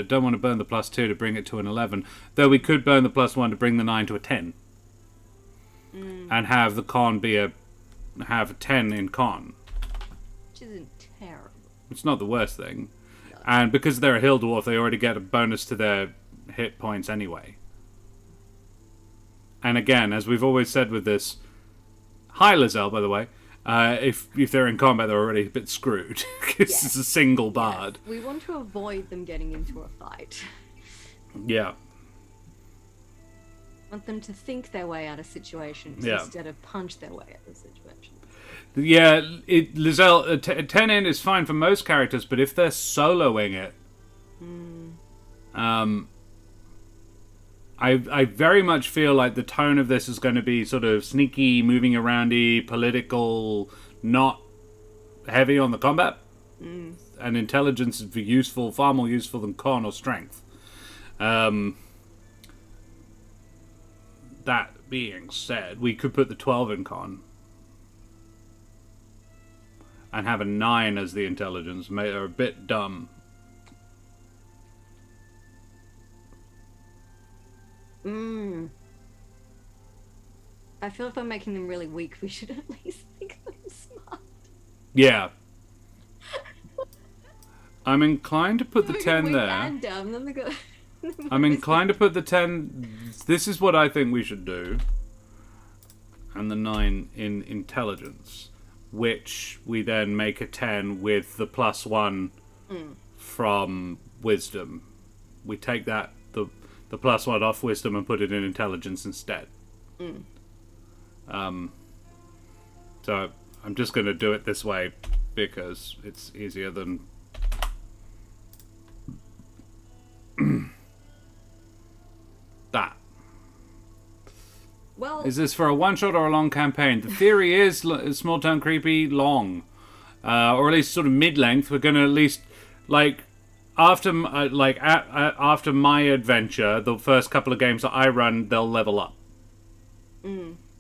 Don't want to burn the +2 to bring it to an 11. Though we could burn the +1 to bring the 9 to a 10. And have the con be have a 10 in con. Which isn't terrible. It's not the worst thing. No. And because they're a hill dwarf, they already get a bonus to their hit points anyway. And again, as we've always said with this, hi Lizelle, by the way, if they're in combat, they're already a bit screwed. Because it's a single bard. Yes. We want to avoid them getting into a fight. Yeah. Want them to think their way out of situations instead of punch their way out of situations. Yeah, Lizelle, a 10 in is fine for most characters, but if they're soloing it, I very much feel like the tone of this is going to be sort of sneaky, moving aroundy, political, not heavy on the combat. And intelligence is far more useful than con or strength. That being said, we could put the 12 in con. And have a 9 as the intelligence. They're a bit dumb. I feel if we're making them really weak, we should at least make them smart. Yeah. I'm inclined to put the 10 there. And dumb, then they go... I'm inclined to put the 10... This is what I think we should do. And the 9 in intelligence. Which we then make a 10 with the +1 from wisdom. We take that, the +1 off wisdom and put it in intelligence instead. So I'm just going to do it this way because it's easier than... that. Well, is this for a one-shot or a long campaign? The theory is Small Town Creepy long. Or at least sort of mid-length. We're going to at least, like, after my adventure, the first couple of games that I run, they'll level up.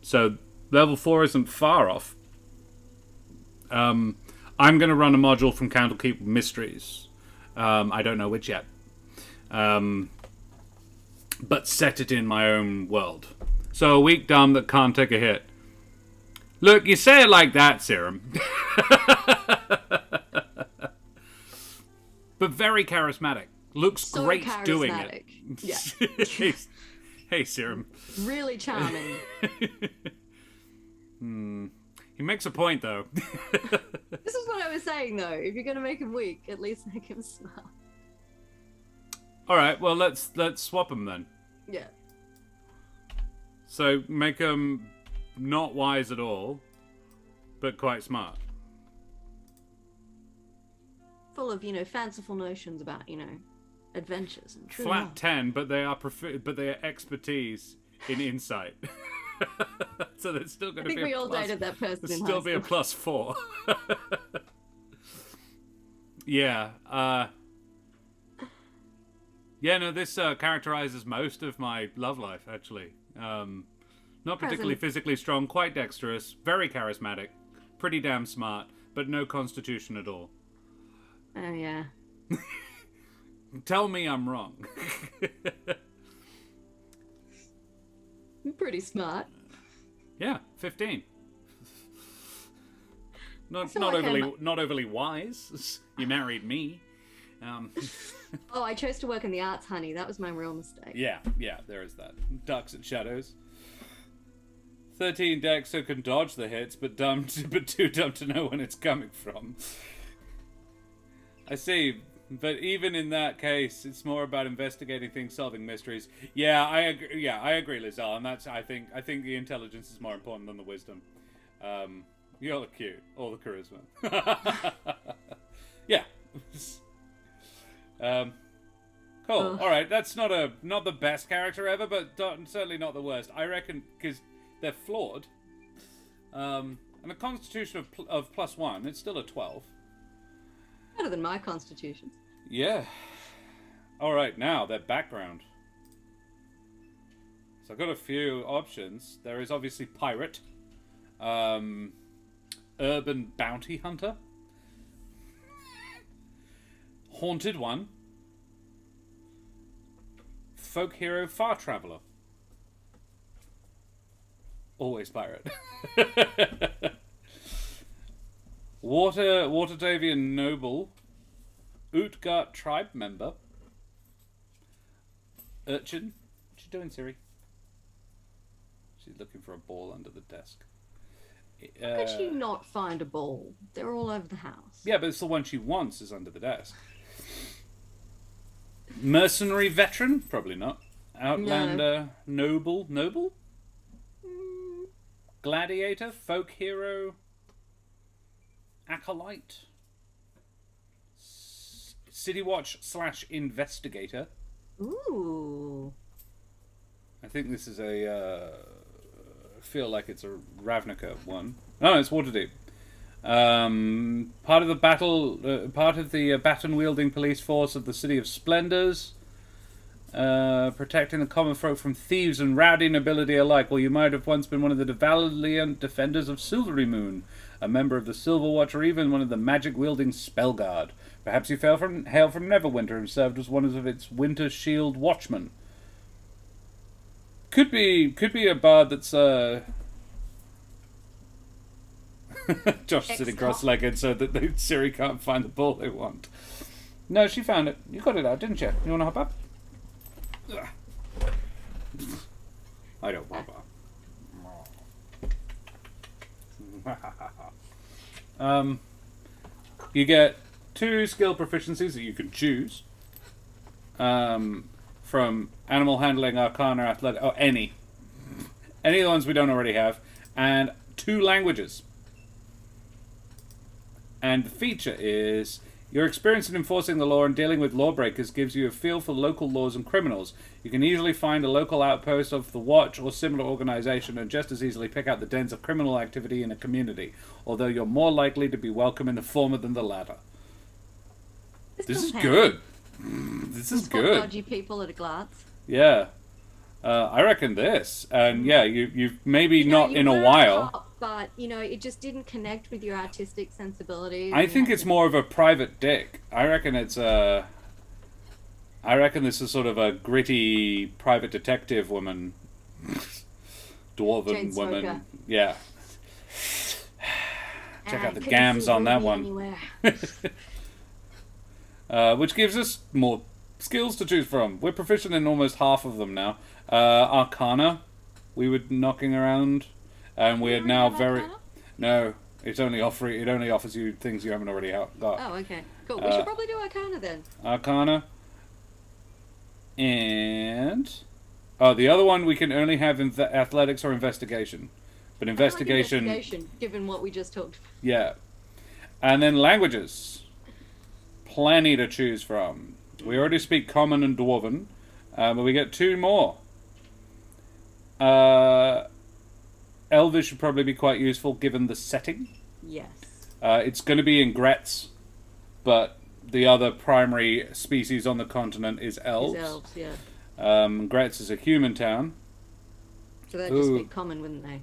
So level 4 isn't far off. I'm going to run a module from Candlekeep Mysteries. I don't know which yet. But set it in my own world. So a weak dumb that can't take a hit. Look, you say it like that, Serum. But very charismatic. Looks So great doing it. charismatic. Yeah. Hey, Serum. Really charming. He makes a point, though. This is what I was saying, though. If you're gonna make him weak, at least make him smart. All right, well, let's swap him then. Yeah. So make him not wise at all, but quite smart. Full of, fanciful notions about, adventures and true Flat love. 10, but they are expertise in insight. So there's still going I to think be we all dated that person there's in still high be a school. +4. Yeah. Yeah, no, this characterizes most of my love life, actually. Not particularly physically strong, quite dexterous, very charismatic, pretty damn smart, but no constitution at all. Oh, yeah. Tell me I'm wrong. I'm pretty smart. Yeah, 15. Not feel like overly wise. You married me. Oh, I chose to work in the arts, honey. That was my real mistake. Yeah, there is that. Ducks and shadows. 13 dex, so can dodge the hits, but too dumb to know when it's coming from. I see, but even in that case, it's more about investigating things, solving mysteries. Yeah, I agree. Yeah, I agree, Lizelle, and that's I think the intelligence is more important than the wisdom. You all look cute, all the charisma. Yeah. Cool. All right, that's not the best character ever, but certainly not the worst. I reckon because they're flawed. And a constitution of +1, it's still a 12. Better than my constitution. Yeah. All right, now their background. So I've got a few options. There is obviously pirate, urban bounty hunter, haunted one, folk hero, far traveler. Always pirate. Waterdavian noble, Utgard tribe member, urchin. What you doing, Siri? She's looking for a ball under the desk. How could you not find a ball? They're all over the house. Yeah, but it's the one she wants is under the desk. Mercenary veteran? Probably not. Outlander, noble? Gladiator, folk hero, acolyte, city watch / investigator. Ooh. I think this is I feel like it's a Ravnica one. No, it's Waterdeep. Part of the baton-wielding police force of the City of Splendors. Protecting the common folk from thieves and rowdy nobility alike. Well, you might have once been one of the valiant defenders of Silvery Moon, a member of the Silver Watch, or even one of the magic-wielding Spellguard. Perhaps you hail from Neverwinter and served as one of its Winter Shield watchmen. Could be a bard that's Josh sitting cross-legged so that Siri can't find the ball they want. No, she found it. You got it out, didn't you? You want to hop up? I don't want that. You get 2 skill proficiencies that you can choose from animal handling, arcana, athletic, or any of the ones we don't already have, and 2 languages. And the feature is your experience in enforcing the law and dealing with lawbreakers gives you a feel for local laws and criminals. You can easily find a local outpost of the Watch or similar organization and just as easily pick out the dens of criminal activity in a community, although you're more likely to be welcome in the former than the latter. This is good. This is good. Dodgy people at a glance. Yeah. I reckon this. And yeah, you've maybe not in a while. Hot, but, it just didn't connect with your artistic sensibilities. I think it's more of a private dick. I reckon this is sort of a gritty private detective woman. Dwarven woman. Yeah. Check out the gams on that one. Which gives us more skills to choose from. We're proficient in almost half of them now. Arcana, we were knocking around, and we're now very... Arcana? No, it only offers you things you haven't already got. Oh, okay. Cool. We should probably do Arcana then. Arcana. And... Oh, the other one we can only have in athletics or investigation. But investigation... Investigation, given what we just talked about. Yeah. And then languages. Plenty to choose from. We already speak Common and Dwarven, but we get 2 more. Elvish should probably be quite useful given the setting. Yes. It's going to be in Gretz, but the other primary species on the continent is elves. Yeah. Gretz is a human town. So they'd just speak Common, wouldn't they?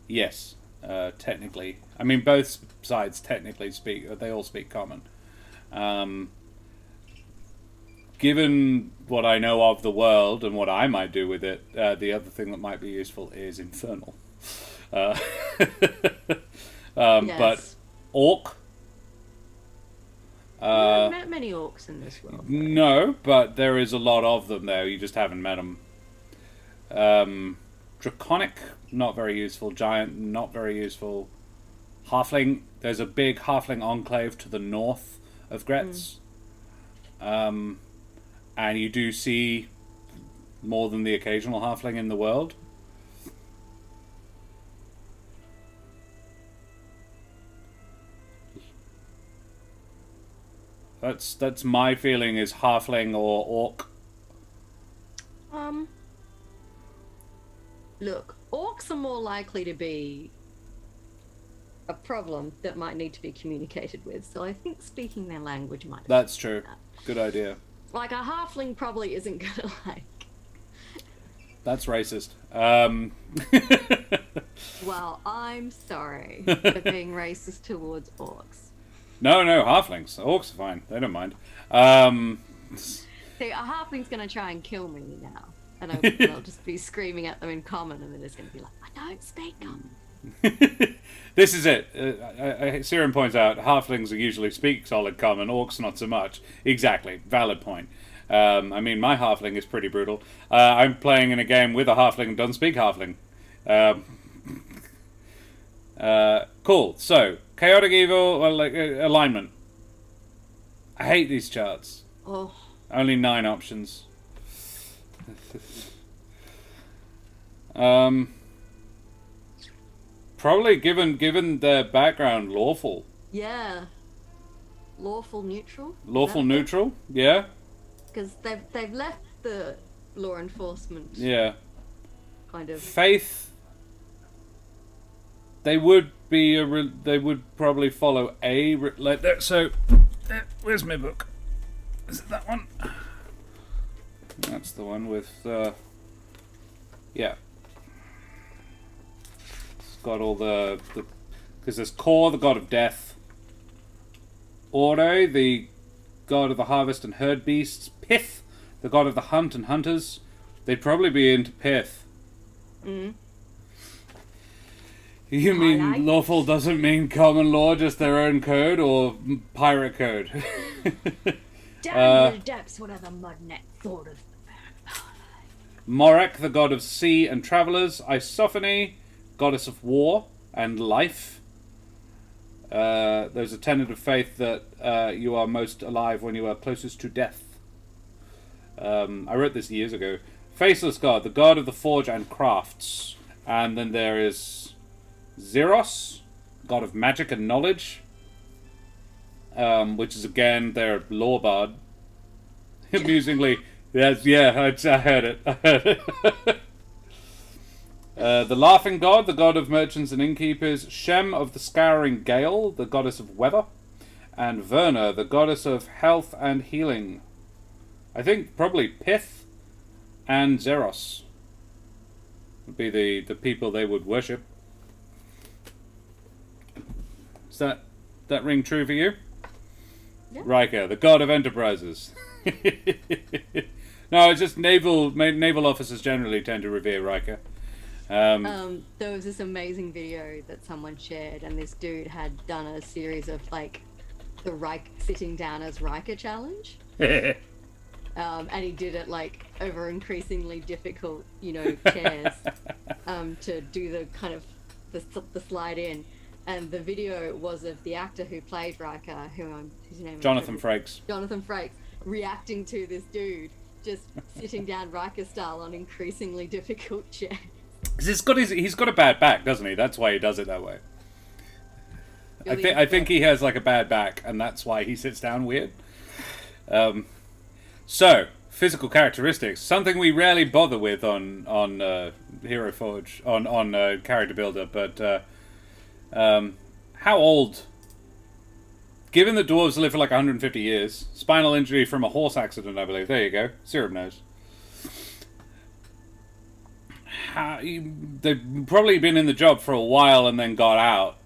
Yes, technically. I mean, both sides technically speak. They all speak Common. Given what I know of the world and what I might do with it, the other thing that might be useful is Infernal. Yes. But Orc. I haven't met many orcs in this world. No, but there is a lot of them there. You just haven't met them. Draconic, not very useful. Giant, not very useful. Halfling, there's a big halfling enclave to the north of Gretz. And you do see more than the occasional halfling in the world. That's my feeling is halfling or orc. Look, orcs are more likely to be a problem that might need to be communicated with, so I think speaking their language might... That's true. Good idea. Like, a halfling probably isn't gonna, like... That's racist. Well, I'm sorry for being racist towards orcs. No, halflings. Orcs are fine. They don't mind. See, a halfling's gonna try and kill me now. And I'll just be screaming at them in Common, and then it's gonna be like, I don't speak Common. This is it. Siren points out halflings usually speak solid Common, orcs not so much. Exactly. Valid point. I mean, my halfling is pretty brutal. I'm playing in a game with a halfling and doesn't speak halfling. Cool. So, chaotic evil, well, alignment. I hate these charts. Oh. Only 9 options. Probably given their background, lawful. Yeah. Lawful neutral? Lawful neutral, yeah. Because they've left the law enforcement. Yeah. Kind of. Faith. They would be they would probably follow a so. Where's my book? Is it that one? That's the one with. Yeah. It's got all the because there's Kor, the god of death. Ore, the god of the harvest and herd beasts. Pith, the god of the hunt and hunters. They'd probably be into Pith. Mm. You mean lawful doesn't mean common law, just their own code, or pirate code? Down to the depths, what the mudnet thought of. Morek, the god of sea and travellers. Isophony, goddess of war and life. There's a tenet of faith that you are most alive when you are closest to death. I wrote this years ago. Faceless god, the god of the forge and crafts. And then there is Zeros, god of magic and knowledge. Which is again their law bard. Amusingly, yes, yeah, I heard it. The laughing god, the god of merchants and innkeepers. Shem of the scouring gale, the goddess of weather. And Verna, the goddess of health and healing. I think probably Pith and Zeros would be the people they would worship. Is that ring true for you? Yeah. Riker, the god of enterprises. No, it's just naval officers generally tend to revere Riker. There was this amazing video that someone shared, and this dude had done a series of like the Riker sitting down as Riker challenge. And he did it like over increasingly difficult, chairs, to do the kind of the slide in. And the video was of the actor who played Riker, whose name Jonathan Frakes. Jonathan Frakes reacting to this dude just sitting down Riker style on increasingly difficult chairs. He's got a bad back, doesn't he? That's why he does it that way. I think he has like a bad back, and that's why he sits down weird. So, physical characteristics, something we rarely bother with on Hero Forge, on Character Builder, but how old? Given that dwarves live for like 150 years, spinal injury from a horse accident, I believe. There you go. Serum knows. They've probably been in the job for a while and then got out.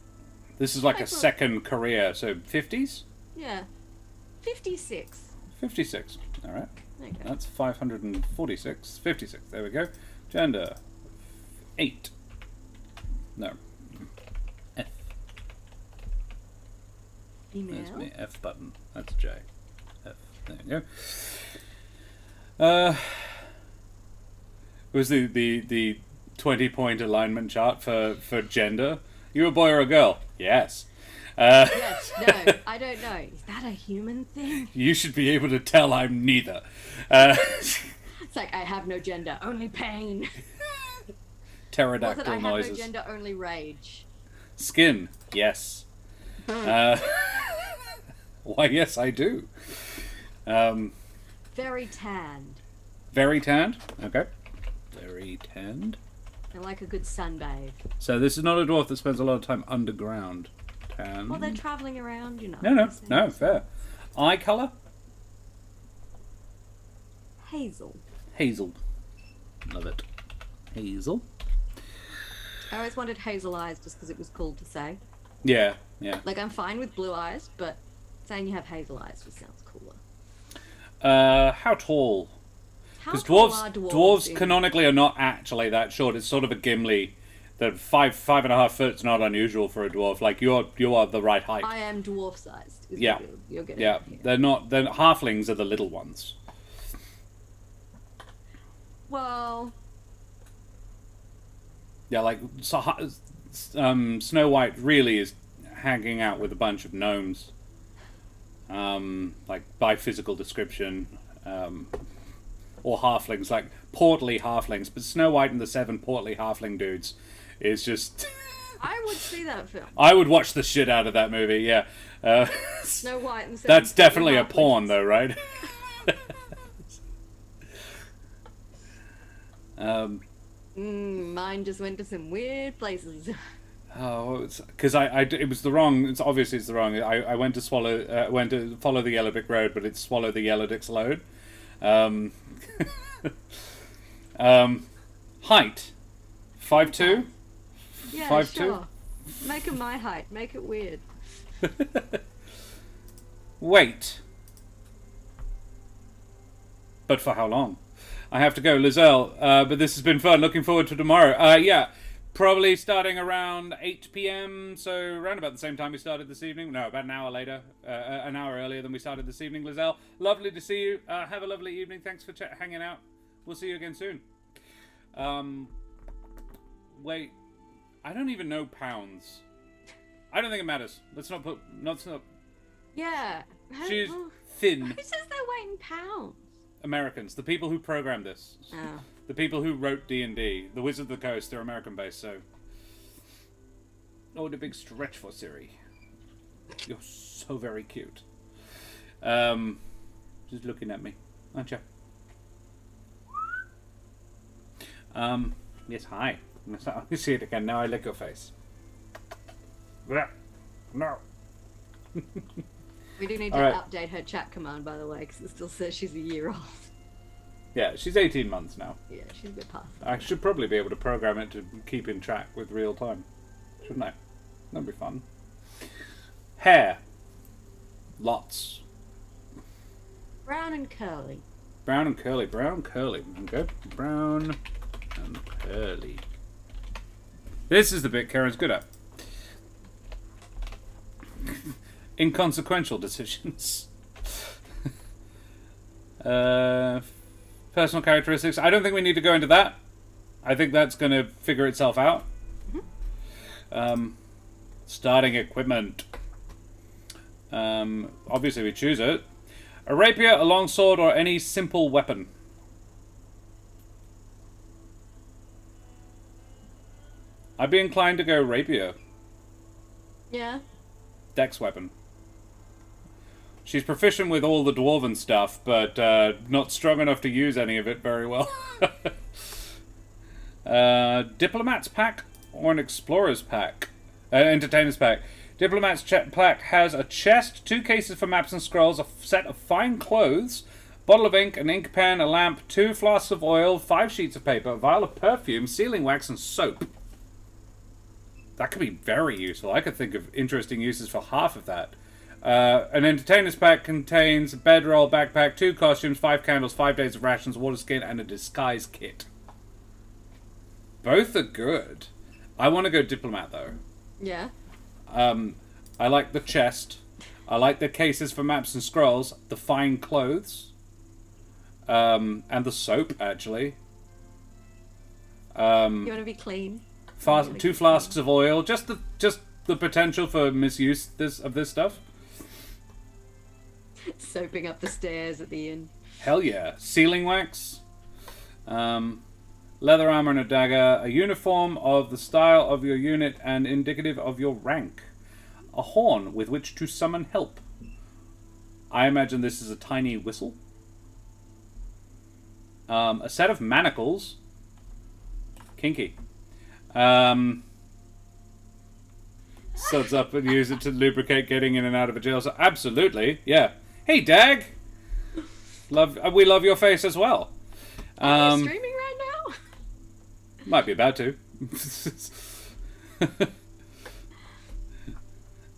This is like a second career, so 50s? Yeah. 56. 56. All right. Okay. That's 546. 56. There we go. Gender. 8. No. F. Female. There's my F button. That's J. F. There you go. It was the 20-point alignment chart for gender. You a boy or a girl? Yes. Yes, no, I don't know. Is that a human thing? You should be able to tell I'm neither. It's like, I have no gender, only pain. Pterodactyl I noises. have no gender, only rage. Skin, yes. Why, yes, I do. Very tanned. Very tanned? Okay. Very tanned. I like a good sunbathe. So this is not a dwarf that spends a lot of time underground. Tan. Well, they're travelling around, No, fair. Eye colour? Hazel. Hazel. Love it. Hazel. I always wanted hazel eyes just because it was cool to say. Yeah. Like, I'm fine with blue eyes, but saying you have hazel eyes just sounds cooler. How tall? How Because tall dwarves, are dwarves canonically are not actually that short. It's sort of a Gimli. That 5.5 foot's not unusual for a dwarf. Like you are the right height. I am dwarf sized. Yeah. You're getting Yeah. here. They're not. They're halflings are the little ones. Well. Yeah, like Snow White really is hanging out with a bunch of gnomes. Like by physical description. Or halflings, like portly halflings. But Snow White and the 7 portly halfling dudes is just... I would see that film. I would watch the shit out of that movie, yeah. Snow White and the 7 That's definitely a halflings. porn, though, right? Mine just went to some weird places. Oh, because it was the wrong. It's obviously it's the wrong. I went to follow the Yellow Brick Road, but it's swallow the Yellow Dick's load. Height 5'2". Yeah, 5'2". sure. Make it my height. Make it weird. Weight. But for how long? I have to go, Lizelle. But this has been fun. Looking forward to tomorrow. Yeah. Probably starting around 8 p.m, so around about the same time we started this evening. No, about an hour later. An hour earlier than we started this evening, Lizelle. Lovely to see you. Have a lovely evening. Thanks for hanging out. We'll see you again soon. Wait. I don't even know pounds. I don't think it matters. Let's not put... Yeah. She's thin. Who says they're weight in pounds? Americans. The people who programmed this. Oh. The people who wrote D&D, the Wizards of the Coast, they're American-based, so... Oh, the big stretch for Siri. You're so very cute. Just looking at me, aren't you? Yes, hi. Let me see it again. Now I lick your face. No. We do need to update her chat command, by the way, because it still says she's a year old. Yeah, she's 18 months now. Yeah, she's a bit past. I should probably be able to program it to keep in track with real time. Shouldn't I? That'd be fun. Hair. Lots. Brown and curly. Brown and curly. Brown, curly. Okay. Brown and curly. This is the bit Keren's good at. Inconsequential decisions. Personal characteristics. I don't think we need to go into that. I think that's going to figure itself out. Starting equipment. Obviously we choose it. A rapier, a longsword, or any simple weapon. I'd be inclined to go rapier. Yeah. Dex weapon. She's proficient with all the dwarven stuff, but not strong enough to use any of it very well. Diplomat's pack or an explorer's pack? Entertainer's pack. Diplomat's pack has a chest, 2 cases for maps and scrolls, a set of fine clothes, bottle of ink, an ink pen, a lamp, 2 flasks of oil, 5 sheets of paper, a vial of perfume, sealing wax, and soap. That could be very useful. I could think of interesting uses for half of that. An entertainer's pack contains a bedroll, backpack, 2 costumes, 5 candles, 5 days of rations, water skin, and a disguise kit. Both are good. I want to go diplomat, though. Yeah. I like the chest. I like the cases for maps and scrolls. The fine clothes. And the soap, actually. You want to be clean? 2 flasks of oil. Just the potential for misuse of this stuff. Soaping up the stairs at the inn. Hell yeah. Sealing wax. Leather armor and a dagger. A uniform of the style of your unit and indicative of your rank. A horn with which to summon help. I imagine this is a tiny whistle. A set of manacles. Kinky. Suds up and use it to lubricate getting in and out of a jail. So absolutely, yeah. Hey, Dag. We love your face as well. Are you streaming right now? Might be about to.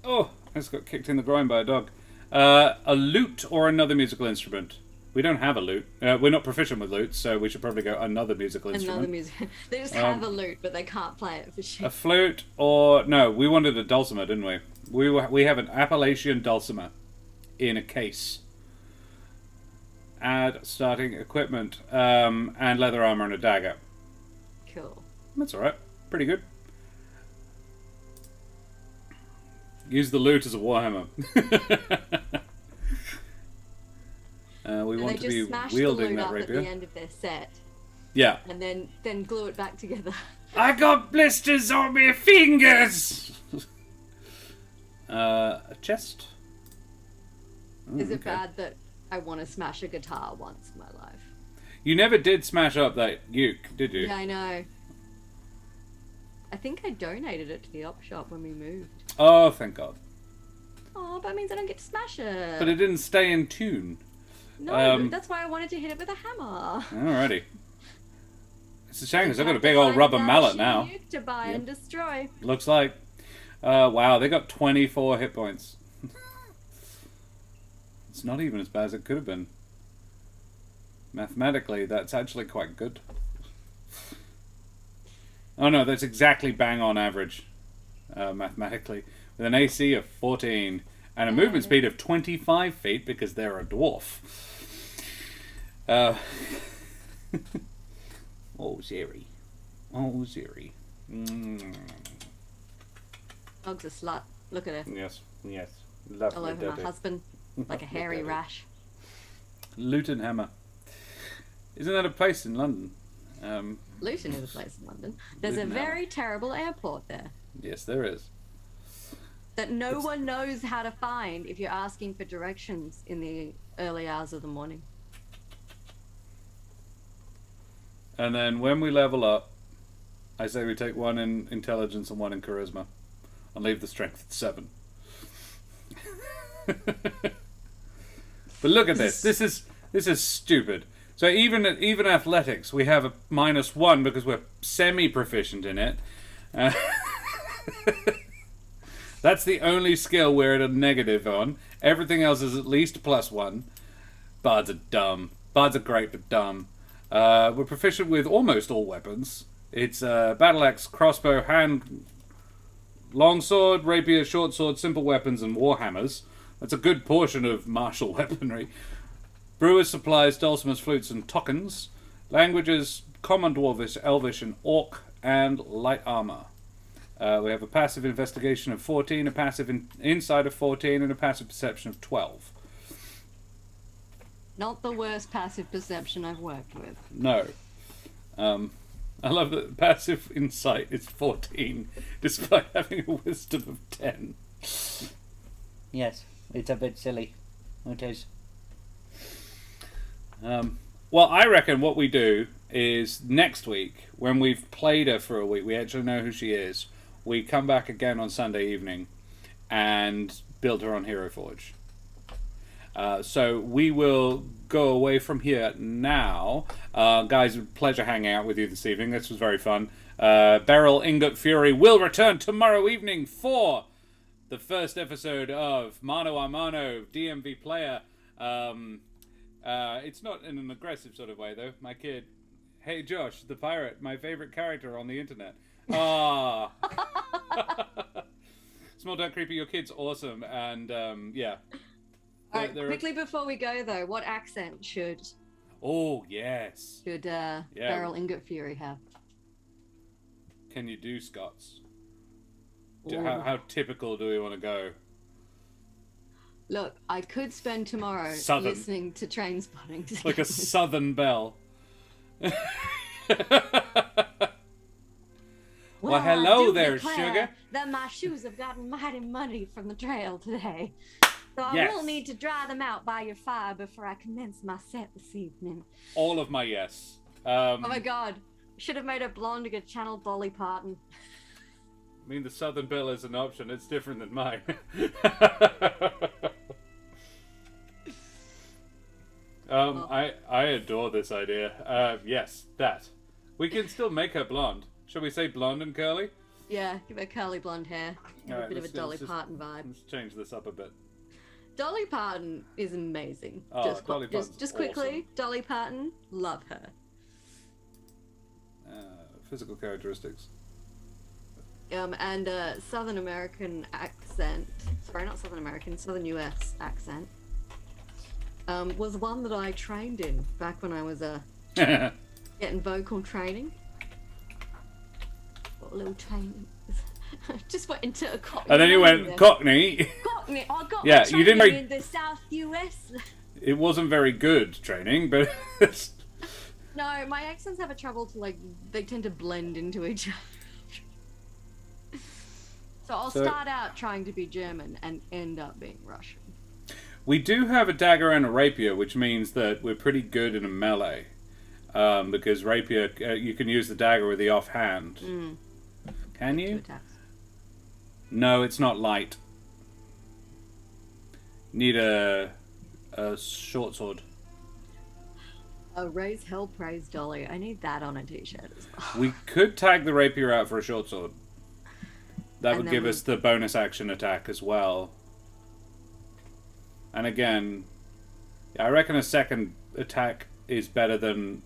Oh, I just got kicked in the groin by a dog. A lute or another musical instrument. We don't have a lute. We're not proficient with lutes, so we should probably go another musical instrument. Another music. They just have a lute, but they can't play it for shit. A flute or... No, we wanted a dulcimer, didn't we? We have an Appalachian Dulcimer in a case. Add starting equipment and leather armor and a dagger. Cool. That's alright. Pretty good. Use the lute as a warhammer. We want to be wielding that rapier. At the end of their set. Yeah. And then glue it back together. I got blisters on my fingers! A chest? Oh, Is it bad that I want to smash a guitar once in my life? You never did smash up that uke, did you? Yeah, I know. I think I donated it to the op shop when we moved. Oh, thank God. Oh, but that means I don't get to smash it. But it didn't stay in tune. No, that's why I wanted to hit it with a hammer. Alrighty. It's a shame because I've got a big old rubber mallet now. To buy and destroy. Looks like. Wow, they got 24 hit points. It's not even as bad as it could have been. Mathematically, that's actually quite good. Oh no, that's exactly bang on average. Mathematically. With an AC of 14 and a movement speed of 25 feet because they're a dwarf. Oh, Zeri. Oh, Zeri. Dog's a slut. Look at her. Yes, yes. Lovely. All over my husband. Like a hairy rash. Luton Hammer. Isn't that a place in London? Luton is a place in London. There's a very terrible airport there. Yes, there is. That no one knows how to find if you're asking for directions in the early hours of the morning. And then when we level up, I say we take 1 in intelligence and 1 in charisma. And leave the strength at 7. But look at this. This is stupid. So even athletics, we have a -1 because we're semi-proficient in it. That's the only skill we're at a negative on. Everything else is at least +1. Bards are dumb. Bards are great but dumb. We're proficient with almost all weapons. It's battle axe, crossbow, hand, longsword, rapier, short sword, simple weapons, and warhammers. That's a good portion of martial weaponry. Brewers, supplies, dulcimers, flutes, and tokens. Languages, Common, Dwarvish, Elvish, and Orc, and light armor. We have a passive investigation of 14, a passive insight of 14, and a passive perception of 12. Not the worst passive perception I've worked with. No. I love that passive insight is 14, despite having a wisdom of 10. Yes, it's a bit silly. It is. Well, I reckon what we do is next week, when we've played her for a week, we actually know who she is, we come back again on Sunday evening and build her on Hero Forge. So we will go away from here now. Guys, pleasure hanging out with you this evening. This was very fun. Beryl Ingotfury will return tomorrow evening for the first episode of Mano a Mano DMV Player. It's not in an aggressive sort of way, though. My kid, hey Josh, the pirate, my favorite character on the internet. Ah. Small Dark Creepy, your kid's awesome, and yeah. Alright, quickly before we go though, what accent should Oh yes. Beryl Ingotfury have? Can you do Scots? How typical do we want to go? Look, I could spend tomorrow Southern. listening to Train Spotting. Like a Southern belle. Well, hello there, sugar. That my shoes have gotten mighty muddy from the trail today. So I Yes. will need to dry them out by your fire before I commence my set this evening. All of my yes. Oh my god. Should have made her blonde to get channeled Dolly Parton. I mean, the Southern belle is an option. It's different than mine. I adore this idea. Yes, that. We can still make her blonde. Shall we say blonde and curly? Yeah, give her curly blonde hair. Have All a right, bit of a let's Dolly just- Parton vibe. Let's change this up a bit. Dolly Parton is amazing. Oh, Dolly Parton's just quickly, Dolly Parton, love her. Physical characteristics. And Southern American accent. Sorry, not Southern American, Southern US accent. Was one that I trained in back when I was getting vocal training. Got a little training. Just went into a Cockney. And then you went there. Cockney. Cockney. I got Yeah, my you didn't training make- in the South US. It wasn't very good training, but No, my accents have a trouble to they tend to blend into each other. So I'll start out trying to be German and end up being Russian. we do have a dagger and a rapier, which means that we're pretty good in a melee. Because rapier, you can use the dagger with the offhand. Can Two you? attacks. No, it's not light. Need a short sword. Raise hell, praise Dolly. I need that on a t-shirt as well. We could tag the rapier out for a short sword. That And would then give we- us the bonus action attack as well. And again, I reckon a second attack is better than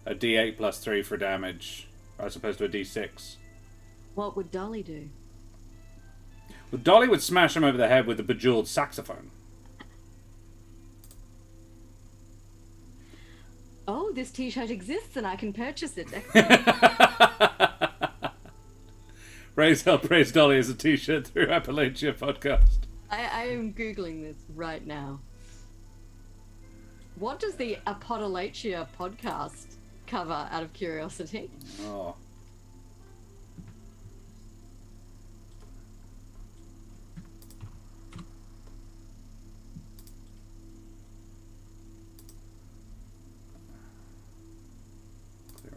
a D8 plus 3 for damage, as opposed to a D6. What would Dolly do? Well, Dolly would smash him over the head with a bejeweled saxophone. Oh, this t-shirt exists and I can purchase it. Raise Hell, Praise Dolly is a t-shirt through Appalachia podcast. I am Googling this right now. What does the Appalachia podcast cover out of curiosity? Oh. Clear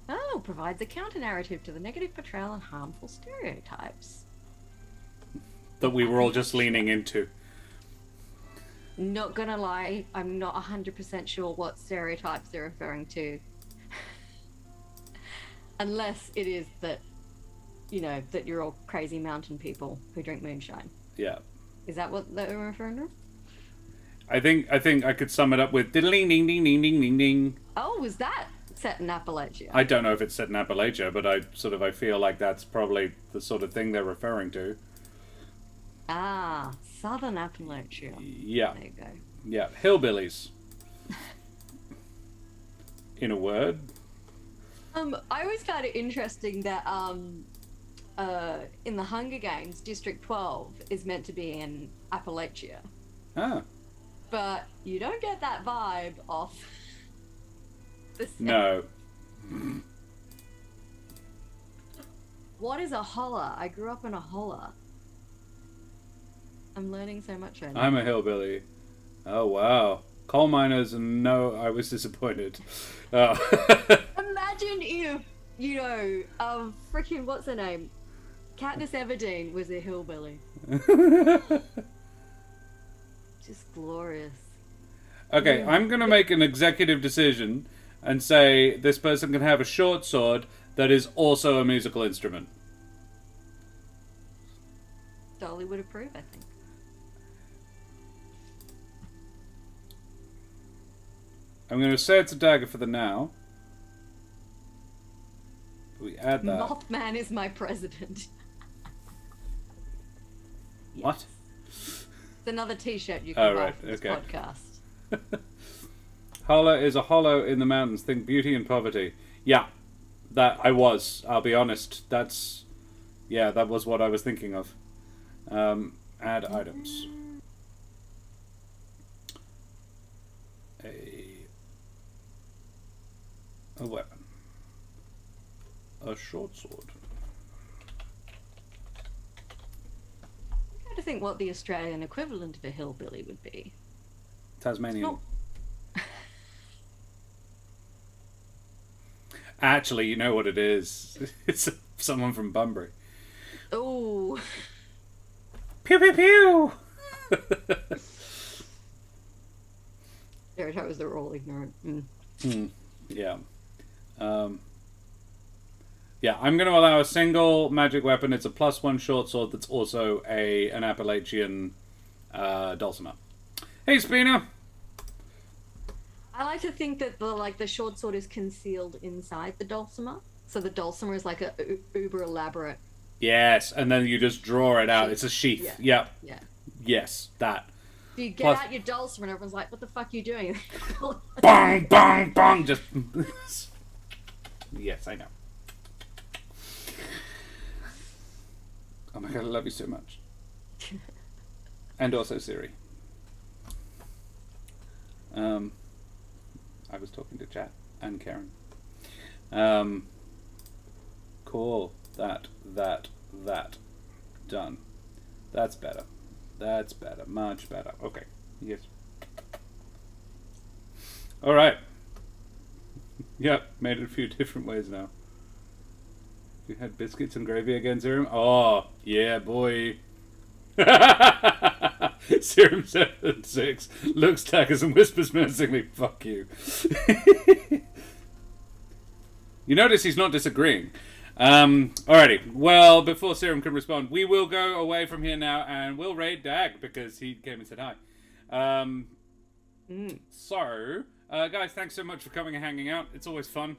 on. Oh, provides a counter-narrative to the negative portrayal and harmful stereotypes. That we were all just leaning into. Not gonna lie, I'm not 100% sure what stereotypes they're referring to. Unless it is that, that you're all crazy mountain people who drink moonshine. Yeah. Is that what they're referring to? I think I could sum it up with ding ding ding ding ding ding ding. Oh, was that set in Appalachia? I don't know if it's set in Appalachia, but I feel like that's probably the sort of thing they're referring to. Ah, Southern Appalachia. Yeah. There you go. Yeah, hillbillies. In a word. I always found it interesting that in the Hunger Games, District 12 is meant to be in Appalachia. Ah. But you don't get that vibe off the set. No. What is a holler? I grew up in a holler. I'm learning so much right now. I'm a hillbilly. Oh, wow. Coal miners, and no, I was disappointed. Oh. Imagine if, you know, freaking, what's her name? Katniss Everdeen was a hillbilly. Just glorious. Okay, I'm going to make an executive decision and say this person can have a short sword that is also a musical instrument. Dolly would approve, I think. I'm going to say it's a dagger for the now. We add that. Mothman is my president. What? It's another t-shirt you can buy right, for this okay. podcast. Holler is a hollow in the mountains. Think beauty and poverty. Yeah, that I was. I'll be honest. That was what I was thinking of. Add items. A weapon. A short sword. I'm trying to think what the Australian equivalent of a hillbilly would be. Tasmanian. It's Actually, you know what it is. It's someone from Bunbury. Oh. Pew pew pew! Stereotypes are all ignorant. Yeah. Yeah, I'm going to allow a single magic weapon. It's a +1 short sword that's also an Appalachian Dulcimer. Hey, Spina! I like to think that the short sword is concealed inside the dulcimer. So the dulcimer is like a uber elaborate. Yes, and then you just draw it out. It's a sheath. Yeah. Yep. Yeah. Yes, that. You get out your dulcimer and everyone's like, what the fuck are you doing? Bong, bong, bong! Just... Yes, I know. Oh my god, I love you so much. And also Siri. I was talking to chat and Keren. Cool. That. Done. That's better. That's better. Much better. Okay. Yes. Alright. Yep, made it a few different ways now. You had biscuits and gravy again, Serum? Oh, yeah, boy. Serum 76 looks, tackers, and whispers menacingly, fuck you. You notice he's not disagreeing. Alrighty. Well, before Serum can respond, we will go away from here now and we'll raid Dag because he came and said hi. So, guys, thanks so much for coming and hanging out. It's always fun.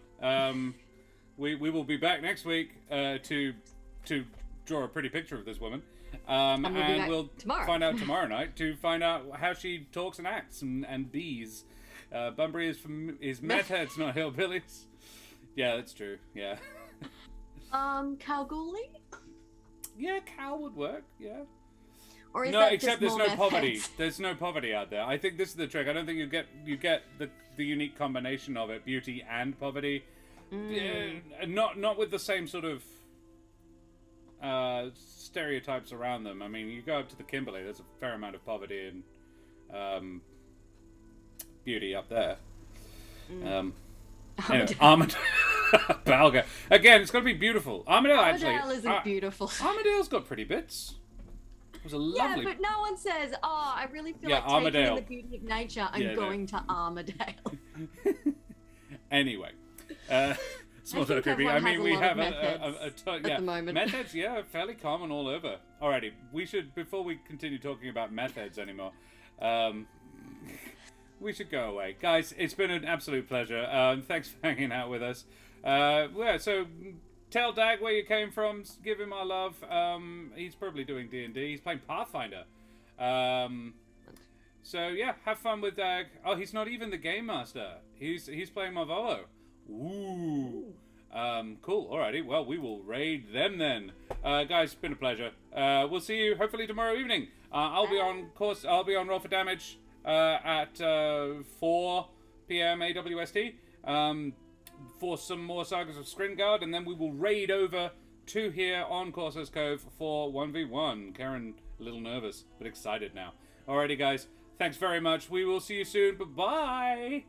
We will be back next week to draw a pretty picture of this woman. And we'll find out tomorrow night to find out how she talks and acts and bees. Bunbury is meth heads, not hillbillies. Yeah, that's true. Yeah. Kalgoorlie? Yeah, Cal would work. Yeah. Or is No, that except just there's more no meth poverty. heads? There's no poverty out there. I think this is the trick. I don't think you get the unique combination of it, beauty and poverty. Not with the same sort of stereotypes around them. I mean, you go up to the Kimberley, there's a fair amount of poverty and beauty up there. Anyway, Armadale. Balga. Again, it's got to be beautiful. Armadale isn't beautiful. Armadale's got pretty bits. It was a lovely... Yeah, but no one says, oh, I really feel like Armadale. taking in the beauty of nature and going to Armadale. Anyway. Small talk creepy. I mean, we have a ton... Yeah, at the moment. methods, yeah, fairly common all over. Alrighty, we should, before we continue talking about methods anymore, we should go away. Guys, it's been an absolute pleasure. Thanks for hanging out with us. Yeah, so tell Dag where you came from. Give him our love. He's probably doing D&D. He's playing Pathfinder. So yeah, have fun with oh, he's not even the game master. He's playing Marvolo. Ooh. Cool. Alrighty. Well, we will raid them then. Guys, it's been a pleasure. We'll see you hopefully tomorrow evening. I'll be on course. I'll be on Roll for Damage at 4 p.m. AWST for some more Sagas of Skringard, and then we will raid over to here on Corsair's Cove for 1v1. Keren, a little nervous, but excited now. Alrighty, guys. Thanks very much. We will see you soon. Bye-bye.